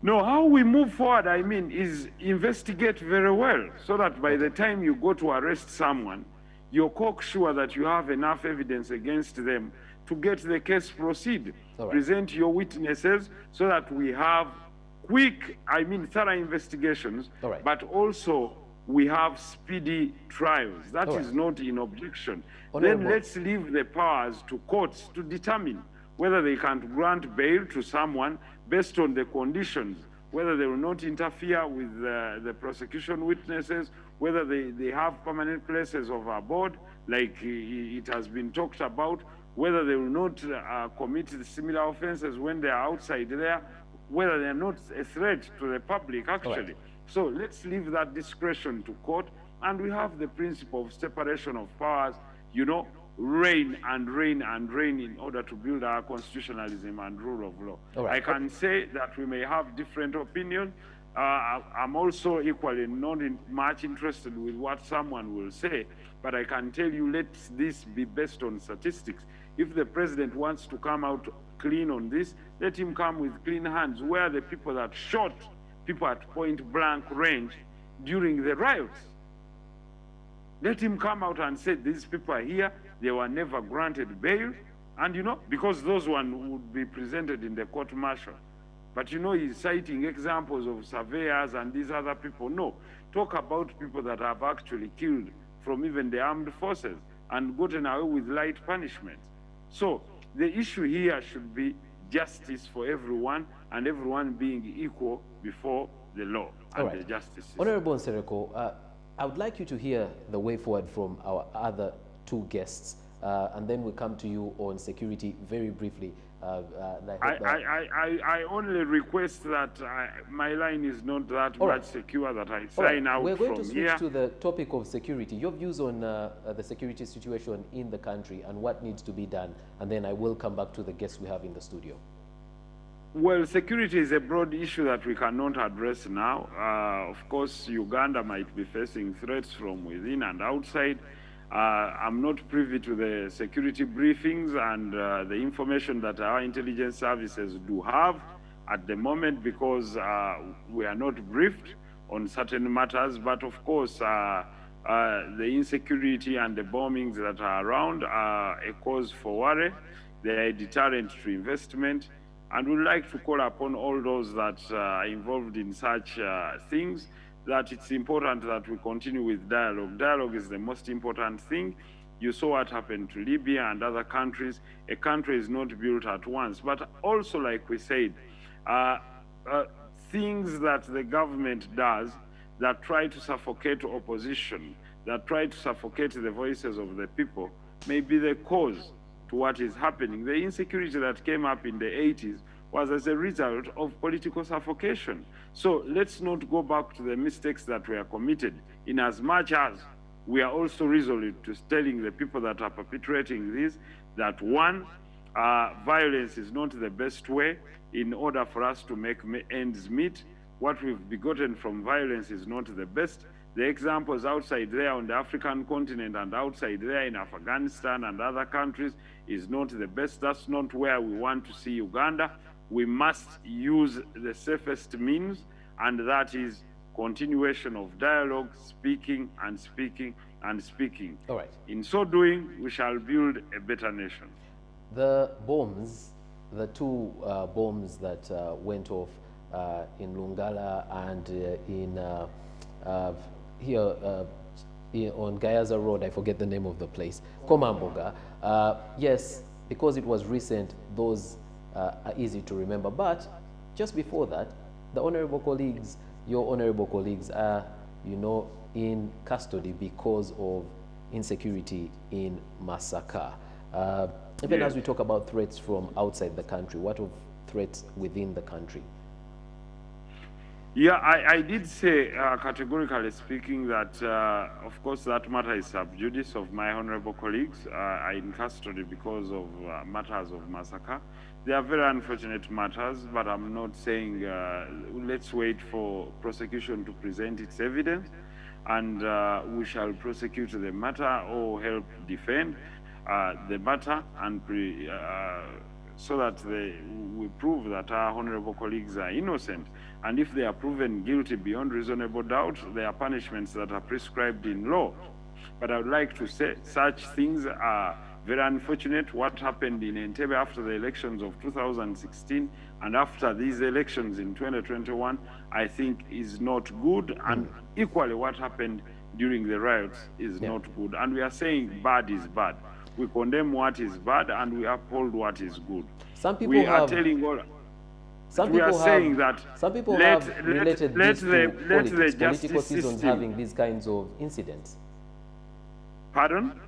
No, how we move forward, I mean, is investigate very well, so that by the time you go to arrest someone, you're cocksure that you have enough evidence against them to get the case proceed. Right. Present your witnesses so that we have quick, I mean, thorough investigations, right, but also we have speedy trials. That is not in objection. Then let's leave the powers to courts to determine whether they can grant bail to someone based on the conditions, whether they will not interfere with the prosecution witnesses, whether they have permanent places of abode, like it has been talked about, whether they will not commit similar offenses when they are outside there, whether they are not a threat to the public, actually. Right. So let's leave that discretion to court, and we have the principle of separation of powers, you know, reign and reign and reign in order to build our constitutionalism and rule of law. Right. I can say that we may have different opinions. I'm also equally not much interested with what someone will say, but I can tell you, let this be based on statistics. If the president wants to come out clean on this, let him come with clean hands. Where are the people that shot people at point blank range during the riots? Let him come out and say, these people are here, they were never granted bail, and you know, because those ones would be presented in the court martial. But you know, he's citing examples of surveyors and these other people. No, talk about people that have actually killed from even the armed forces and gotten away with light punishment. So the issue here should be justice for everyone, and everyone being equal before the law and the justice system. Honorable Nsereko, I would like you to hear the way forward from our other two guests, and then we come to you on security very briefly. I only request that my line is not that much secure that I sign out from here. We're going to switch to the topic of security. Your views on the security situation in the country and what needs to be done, and then I will come back to the guests we have in the studio. Well, security is a broad issue that we cannot address now. Of course, Uganda might be facing threats from within and outside. I'm not privy to the security briefings and the information that our intelligence services do have at the moment, because we are not briefed on certain matters. But of course, the insecurity and the bombings that are around are a cause for worry. They are a deterrent to investment. And we'd like to call upon all those that are involved in such things, that it's important that we continue with dialogue. Dialogue is the most important thing. You saw what happened to Libya and other countries. A country is not built at once. But also, like we said, things that the government does that try to suffocate opposition, that try to suffocate the voices of the people, may be the cause to what is happening. The insecurity that came up in the 80s was as a result of political suffocation. So let's not go back to the mistakes that were committed, in as much as we are also resolute to telling the people that are perpetrating this that, one, violence is not the best way in order for us to make ends meet. What we've begotten from violence is not the best. The examples outside there on the African continent and outside there in Afghanistan and other countries is not the best. That's not where we want to see Uganda. We must use the safest means, and that is continuation of dialogue, speaking and speaking and speaking. All right. In so doing, we shall build a better nation. The bombs, the two bombs that went off in Lungala and here on Gayaza Road, I forget the name of the place, Komamboga. Yes, because it was recent, those are easy to remember. But just before that, the honorable colleagues, your honorable colleagues are, you know, in custody because of insecurity in Masaka. Even Yes. as we talk about threats from outside the country, what of threats within the country? Yeah, I did say, categorically speaking, that of course that matter is sub judice of my honorable colleagues are in custody because of matters of massacre. They are very unfortunate matters, but I'm not saying let's wait for prosecution to present its evidence, and we shall prosecute the matter or help defend the matter, and so that we prove that our honorable colleagues are innocent. And if they are proven guilty beyond reasonable doubt, there are punishments that are prescribed in law. But I would like to say such things are very unfortunate. What happened in Entebbe after the elections of 2016 and after these elections in 2021, I think is not good. And equally what happened during the riots is not good. And we are saying bad is bad. We condemn what is bad and we uphold what is good. Some people we have, are telling all. some We people are have, saying that some people let- have let- related let this the- to let the politics, justice political seasons system- having these kinds of incidents. Pardon?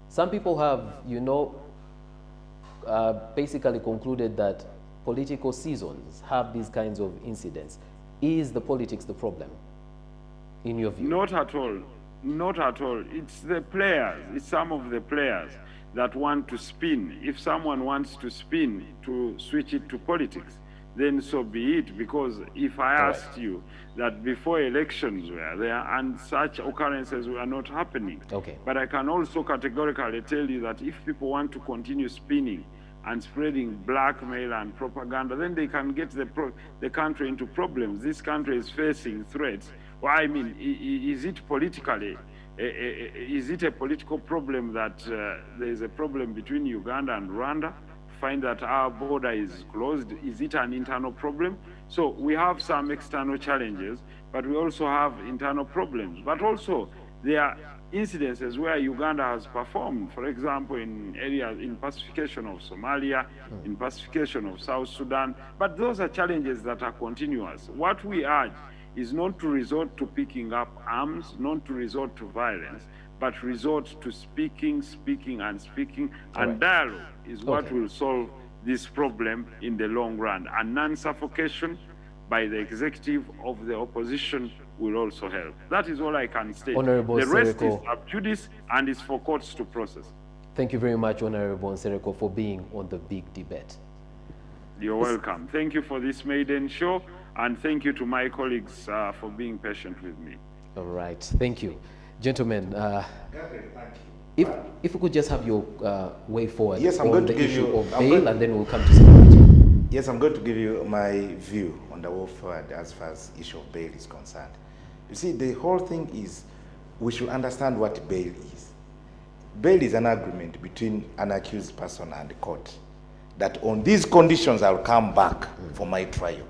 Some people have, you know, basically concluded that political seasons have these kinds of incidents. Is the politics the problem, in your view? Not at all. Not at all. It's the players. It's some of the players that want to spin. If someone wants to spin to switch it to politics, then so be it. Because if I asked you that before elections were there and such occurrences were not happening, Okay. but I can also categorically tell you that if people want to continue spinning and spreading blackmail and propaganda, then they can get the country into problems. This country is facing threats. Well, I mean, is it politically, is it a political problem that there is a problem between Uganda and Rwanda? Find that our border is closed. Is it an internal problem? So we have some external challenges, but we also have internal problems. But also there are incidences where Uganda has performed, for example, in areas in pacification of Somalia, in pacification of South Sudan. But those are challenges that are continuous. What we urge is not to resort to picking up arms, not to resort to violence, but resort to speaking, and dialogue is what will solve this problem in the long run. And non-suffocation by the executive of the opposition will also help. That is all I can state. Honorable The rest Nsereko. is sub judice and is for courts to process. Thank you very much, Honorable Nsereko, for being on the big debate. You're welcome. Thank you for this maiden show, and thank you to my colleagues for being patient with me. All right, thank you. Gentlemen, if we could just have your way forward Yes, I'm on going the to give issue you- of I'm bail, going- and then we'll come to security. Yes, I'm going to give you my view on the way forward as far as issue of bail is concerned. You see, the whole thing is we should understand what bail is. Bail is an agreement between an accused person and the court that on these conditions I'll come back for my trial.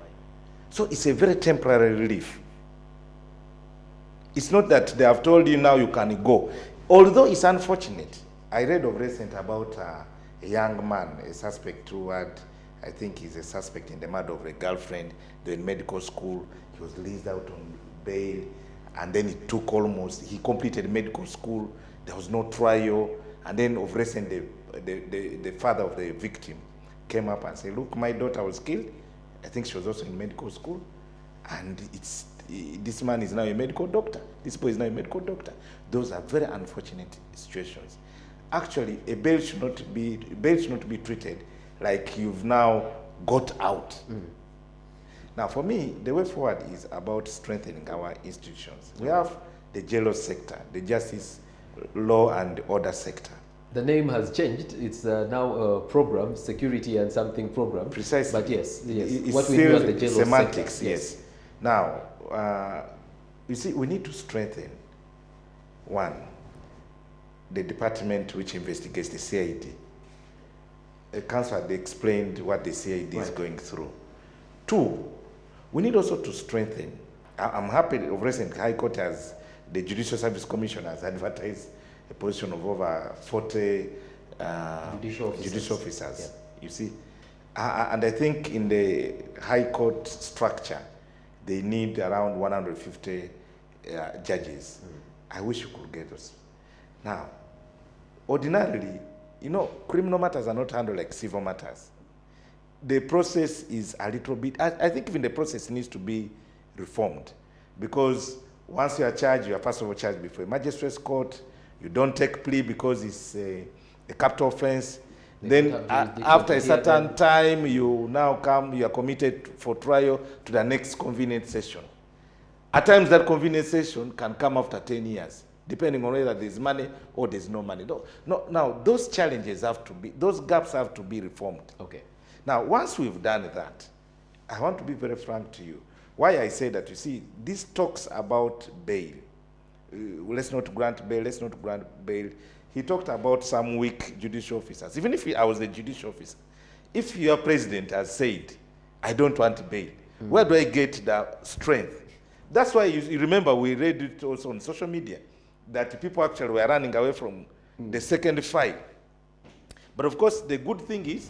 So it's a very temporary relief. It's not that they have told you now you can go. Although it's unfortunate, I read of recent about a young man, a suspect toward, I think he's a suspect in the murder of a girlfriend. They're in medical school. He was released out on bail, and then it took he completed medical school. There was no trial, and then of recent, the father of the victim came up and said, look, my daughter was killed. I think she was also in medical school, and this man is now a medical doctor. This boy is now a medical doctor. Those are very unfortunate situations. Actually, a bail should not be treated like you've now got out. Now, for me, the way forward is about strengthening our institutions. We have the jail sector, the justice, law and order sector. The name has changed. It's now a program, security and something program. Precisely. But yes, It's what we do still as the jail semantics, sector. yes. Now, you see, we need to strengthen, one, the department which investigates the CID. The council had explained what the CID is going through. Two, we need also to strengthen. I'm happy of recent High Court has, the Judicial Service Commission has advertised a position of over 40 judicial officers. You see, and I think in the High Court structure, they need around 150 judges. I wish you could get us. Now, ordinarily, you know, criminal matters are not handled like civil matters. The process is a little bit, I think even the process needs to be reformed, because once you are charged, you are first of all charged before a magistrate's court. You don't take plea because it's a capital offense. Then after a certain time, you now come, you are committed for trial to the next convenient session. At times that convenient session can come after 10 years, depending on whether there's money or there's no money. No, now, those challenges have to be, those gaps have to be reformed. Okay. Now, once we've done that, I want to be very frank to you. Why I say that, you see, this talks about bail. Let's not grant bail, let's not grant bail. He talked about some weak judicial officers. Even if I was a judicial officer, if your president has said, I don't want bail, where do I get the strength? That's why you remember we read it also on social media, that people actually were running away from the second file. But of course, the good thing is,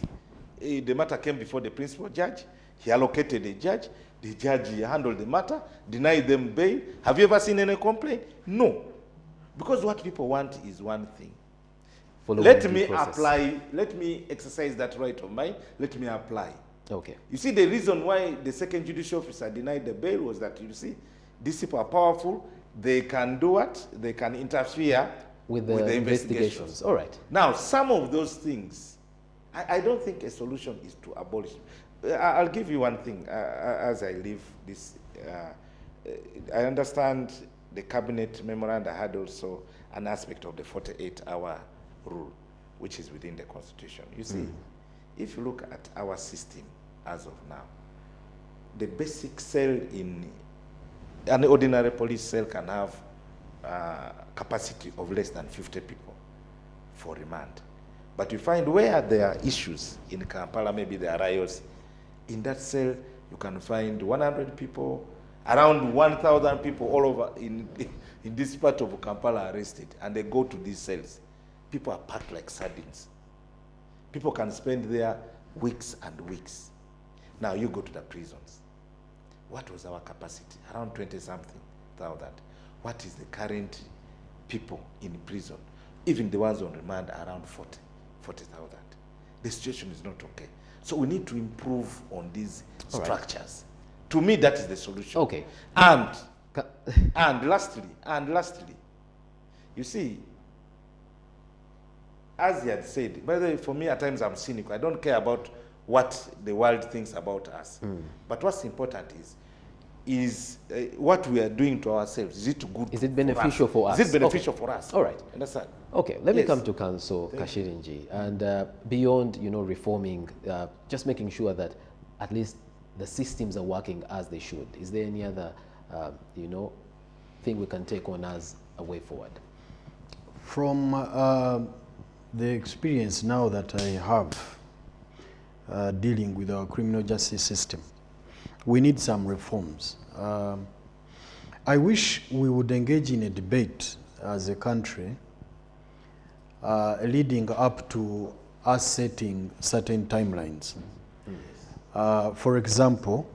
the matter came before the principal judge. He allocated a judge. The judge handled the matter, denied them bail. Have you ever seen any complaint? No. Because what people want is one thing. Let me apply, let me exercise that right of mine, let me apply. Okay. You see, the reason why the second judicial officer denied the bail was that, you see, these people are powerful. They can do what? They can interfere with the investigations. All right. Now, some of those things, I don't think a solution is to abolish. I'll give you one thing as I leave this. I understand the cabinet memoranda had also an aspect of the 48-hour rule, which is within the Constitution. You see, if you look at our system as of now, the basic cell in an ordinary police cell can have capacity of less than 50 people for remand. But you find where there are issues in Kampala, maybe there are riots, in that cell you can find 100 people, around 1,000 people all over in this part of Kampala arrested, and they go to these cells. People are packed like sardines. People can spend there weeks and weeks. Now you go to the prisons. What was our capacity? Around 20-something thousand. What is the current people in prison? Even the ones on remand are around 40,000. The situation is not okay. So we need to improve on these structures. To me, that is the solution. Okay. And lastly, you see, as he had said, by the way, for me at times I'm cynical. I don't care about what the world thinks about us. But what's important is what we are doing to ourselves. Is it good? Is it beneficial for us? Is it beneficial for us? All right. Understand? Okay, let me come to Council Kashillingi, and beyond, reforming, just making sure that at least the systems are working as they should. Is there any other, thing we can take on as a way forward? From the experience now that I have dealing with our criminal justice system, we need some reforms. I wish we would engage in a debate as a country leading up to us setting certain timelines. For example,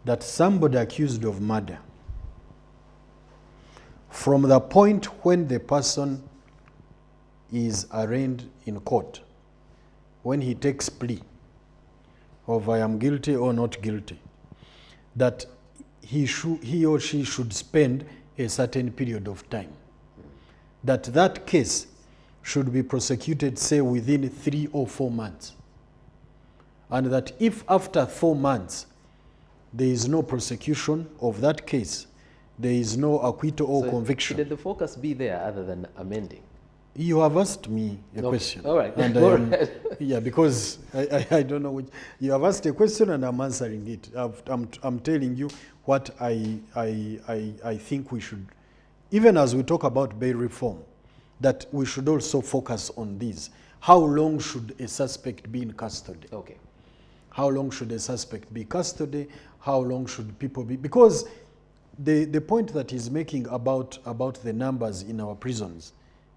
that somebody accused of murder, from the point when the person is arraigned in court, when he takes plea of I am guilty or not guilty, that he or she should spend a certain period of time. That case should be prosecuted, say, within 3 or 4 months. And that if after 4 months there is no prosecution of that case, there is no acquittal or conviction. Should the focus be there other than amending? You have asked me a question. All right. And, yeah, because I don't know which. You have asked a question and I'm answering it. I'm telling you what I think we should, even as we talk about bail reform, that we should also focus on these. How long should a suspect be in custody? Okay. How long should a suspect be in custody? How long should people be? Because the point that he's making about the numbers in our prisons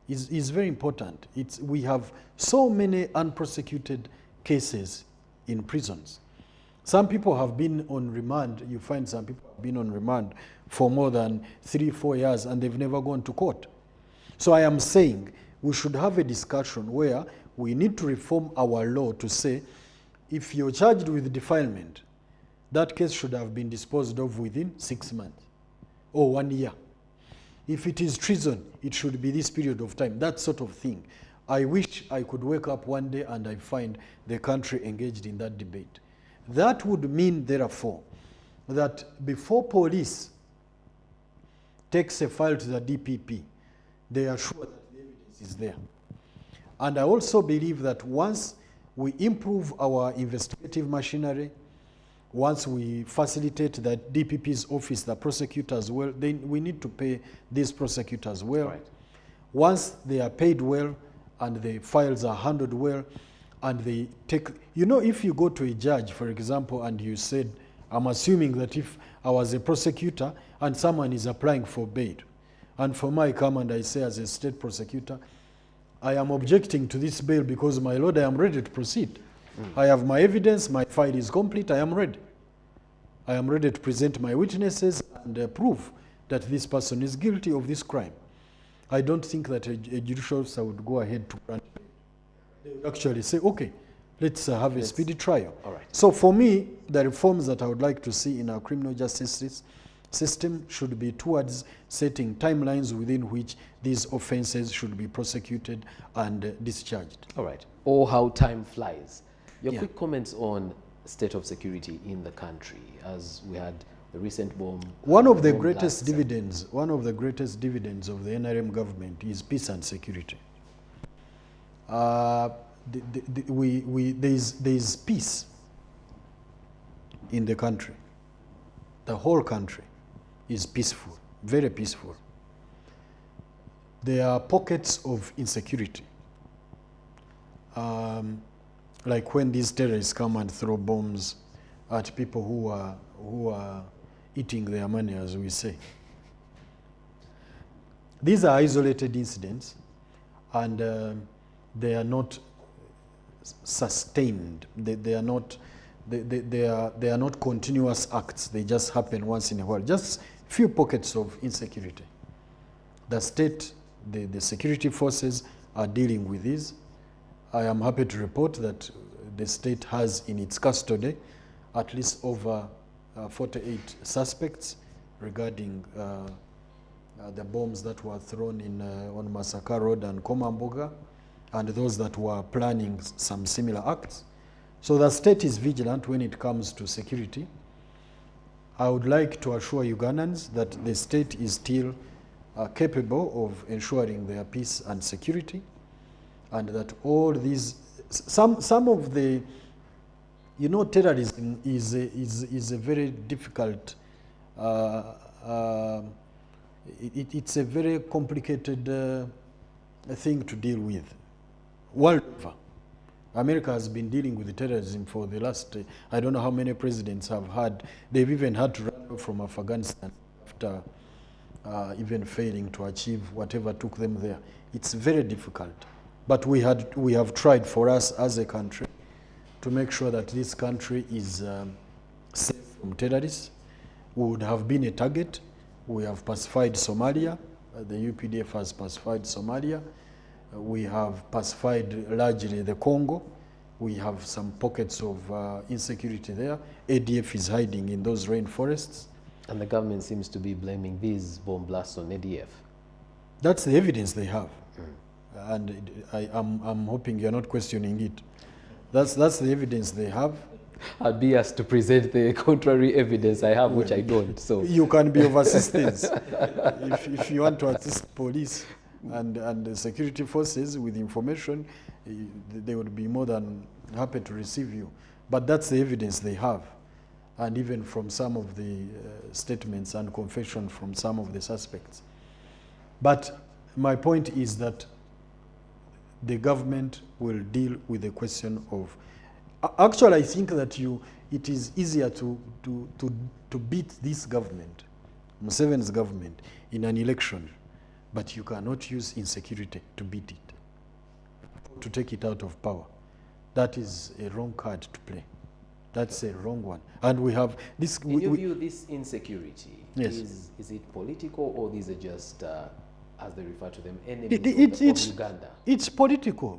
is very important. We have so many unprosecuted cases in prisons. Some people have been on remand. You find some people have been on remand for more than 3-4 years and they've never gone to court. So I am saying we should have a discussion where we need to reform our law to say, if you're charged with defilement, that case should have been disposed of within 6 months or 1 year. If it is treason, it should be this period of time, that sort of thing. I wish I could wake up one day and I find the country engaged in that debate. That would mean, therefore, that before police takes a file to the DPP, they are sure that the evidence is there. And I also believe that once we improve our investigative machinery, once we facilitate the DPP's office, the prosecutors well, then we need to pay these prosecutors well. Right. Once they are paid well and the files are handled well, and they take, you know, if you go to a judge, for example, and you said, I'm assuming that if I was a prosecutor and someone is applying for bail, and for my come and I say as a state prosecutor, I am objecting to this bail because, my lord, I am ready to proceed. I have my evidence, my file is complete, I am ready. I am ready to present my witnesses and prove that this person is guilty of this crime. I don't think that a judicial officer would go ahead to grant bail. They would actually say, okay, let's have a speedy trial. All right. So for me, the reforms that I would like to see in our criminal justice system should be towards setting timelines within which these offenses should be prosecuted and discharged. All right. Or how time flies. Your Yeah. quick comments on state of security in the country, as we had the recent bomb. One of the bomb greatest blasts. dividends of the NRM government is peace and security. There is peace in the country. The whole country is peaceful, very peaceful. There are pockets of insecurity. Like when these terrorists come and throw bombs at people who are eating their money, as we say. These are isolated incidents, and they are not sustained. They are not continuous acts. They just happen once in a while. Just few pockets of insecurity. The state, the security forces are dealing with these. I am happy to report that the state has in its custody at least over 48 suspects regarding the bombs that were thrown on Masaka Road and Komamboga, and those that were planning some similar acts. So the state is vigilant when it comes to security. I would like to assure Ugandans that the state is still capable of ensuring their peace and security, and that all these, some of the, you know, terrorism is a very difficult, it's a very complicated thing to deal with. World over, America has been dealing with terrorism for the last, I don't know how many presidents have had. They've even had to run from Afghanistan after even failing to achieve whatever took them there. It's very difficult. But we have tried for us as a country to make sure that this country is safe from terrorists. We would have been a target. We have pacified Somalia. The UPDF has pacified Somalia. We have pacified largely the Congo. We have some pockets of insecurity there. ADF is hiding in those rainforests. And the government seems to be blaming these bomb blasts on ADF. That's the evidence they have. And I'm hoping you're not questioning it. That's the evidence they have. I'd be asked to present the contrary evidence I have, which I don't. So you can be of assistance. if you want to assist police and the security forces with information, they would be more than happy to receive you. But that's the evidence they have. And even from some of the statements and confession from some of the suspects. But my point is that the government will deal with the question of, actually I think that it is easier to beat this government, Museveni's government, in an election, but you cannot use insecurity to beat it, to take it out of power. That is a wrong card to play. That's a wrong one. And we have this. In your view, this insecurity, yes, is it political, or these are just as they refer to them, enemies of Uganda? It's political.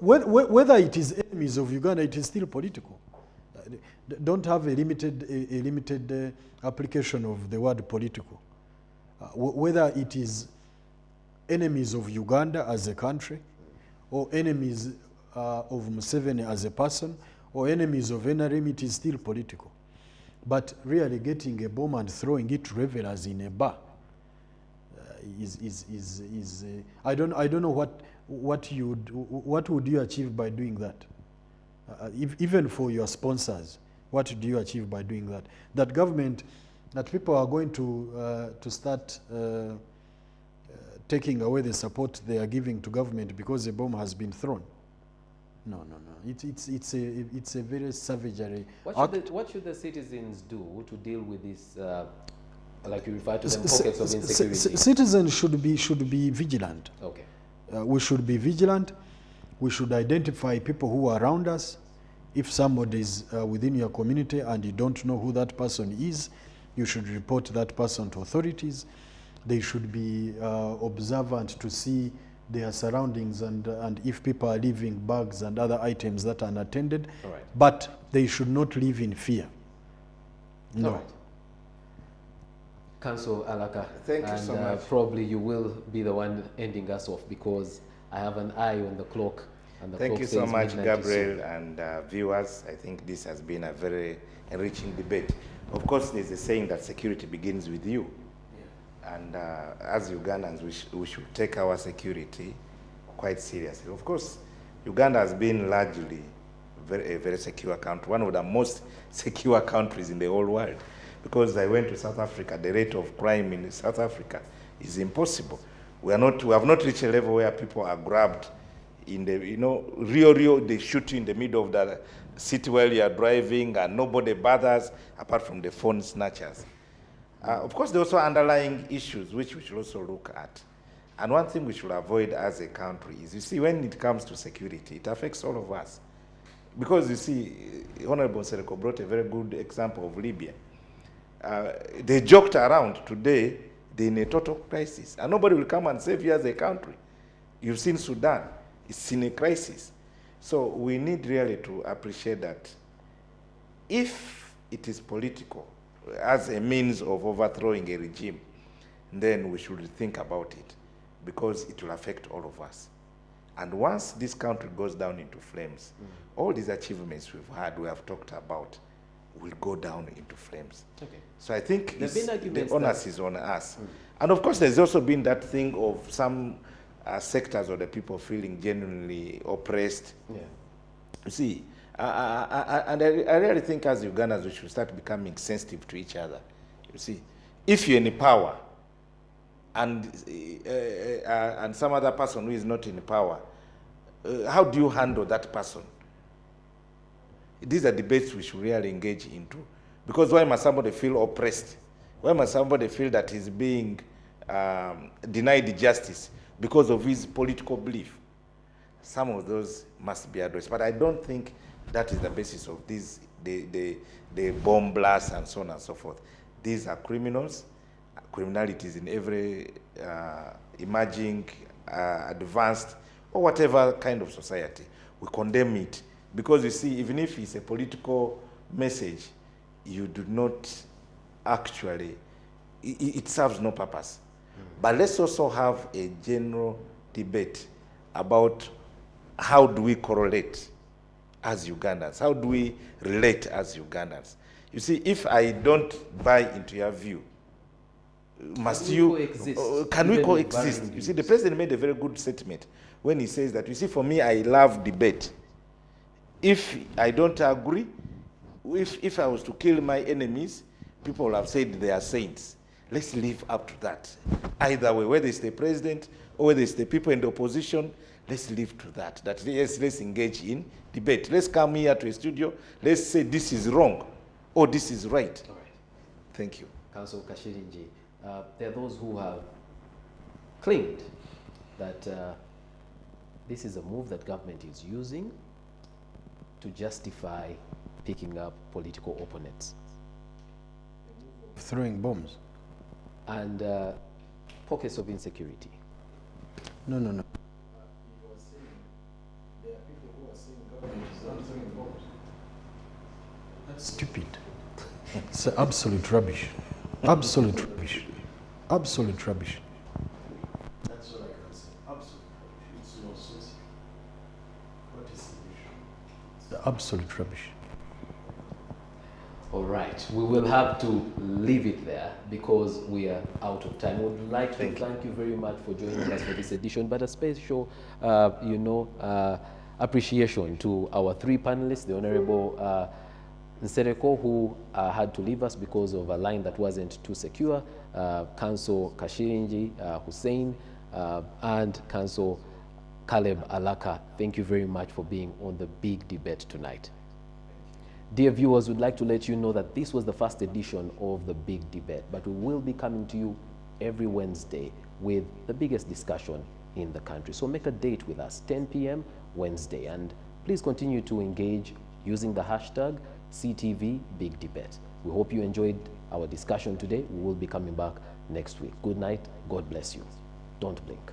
Whether it is enemies of Uganda, it is still political. Don't have a limited application of the word political. Whether it is enemies of Uganda as a country, or enemies of Museveni as a person, or enemies of NRM, it is still political. But really getting a bomb and throwing it to revelers in a bar I don't know what would you achieve by doing that? Even for your sponsors, what do you achieve by doing that? That people are going to start taking away the support they are giving to government because a bomb has been thrown. No. It's a very savagery act. What should the citizens do to deal with this, like you refer to them, pockets of insecurity? Citizens should be vigilant. Okay. We should be vigilant. We should identify people who are around us. If somebody is within your community and you don't know who that person is, you should report that person to authorities. They should be observant to see their surroundings and if people are leaving bags and other items that are unattended. All right. But they should not live in fear. No. All right. Council Alaka, Thank you so much. Probably you will be the one ending us off because I have an eye on the clock. And the Thank clock you so says much, midnight is Gabriel soon. and viewers. I think this has been a very enriching debate. Of course, there's a saying that security begins with you. Yeah. And as Ugandans, we should take our security quite seriously. Of course, Uganda has been largely a very secure country, one of the most secure countries in the whole world. Because I went to South Africa, the rate of crime in South Africa is impossible. We have not reached a level where people are grabbed in the, real, they shoot you in the middle of the city while you are driving and nobody bothers apart from the phone snatchers. Of course, there are also underlying issues which we should also look at. And one thing we should avoid as a country is, you see, when it comes to security, it affects all of us. Because you see, Honorable Nsereko brought a very good example of Libya. They joked around today, they're in a total crisis. And nobody will come and save you as a country. You've seen Sudan, it's in a crisis. So we need really to appreciate that if it is political as a means of overthrowing a regime, then we should think about it because it will affect all of us. And once this country goes down into flames, all these achievements we have talked about, will go down into flames. Okay. So I think the onus is on us. And of course, there's also been that thing of some sectors of the people feeling genuinely oppressed. Yeah. You see, and I really think as Ugandans, we should start becoming sensitive to each other. You see, if you're in power and some other person who is not in power, how do you handle that person? These are debates we should really engage into. Because why must somebody feel oppressed? Why must somebody feel that he's being denied justice because of his political belief? Some of those must be addressed. But I don't think that is the basis of these, the bomb blasts and so on and so forth. These are criminals. Criminality is in every emerging, advanced, or whatever kind of society. We condemn it. Because you see, even if it's a political message, you do not actually, it serves no purpose. But let's also have a general debate about how do we correlate as Ugandans? How do we relate as Ugandans? You see, if I don't buy into your view, can we coexist? You see, the president made a very good statement when he says that, you see, for me, I love debate. If I don't agree, if I was to kill my enemies, people will have said they are saints. Let's live up to that. Either way, whether it's the president or whether it's the people in the opposition, let's live to that. That yes, let's engage in debate. Let's come here to a studio. Let's say this is wrong or this is right. All right. Thank you. Council Kashillingi, there are those who have claimed that this is a move that government is using to justify picking up political opponents. Throwing bombs. And pockets of insecurity. No, no, no. That's stupid. It's absolute rubbish. Absolute rubbish. Absolute rubbish. That's what I can say. Absolute rubbish. It's no sense. What is the issue? It's absolute rubbish. All right, we will have to leave it there because we are out of time. We would like to thank you very much for joining us for this edition, but a special, appreciation to our three panelists, the Honorable Nsereko, who had to leave us because of a line that wasn't too secure, Council Kashillingi, Hussein, and Council Caleb Alaka. Thank you very much for being on the big debate tonight. Dear viewers, we'd like to let you know that this was the first edition of the Big Debate, but we will be coming to you every Wednesday with the biggest discussion in the country. So make a date with us, 10 p.m. Wednesday, and please continue to engage using the hashtag SEETV Big Debate. We hope you enjoyed our discussion today. We will be coming back next week. Good night. God bless you. Don't blink.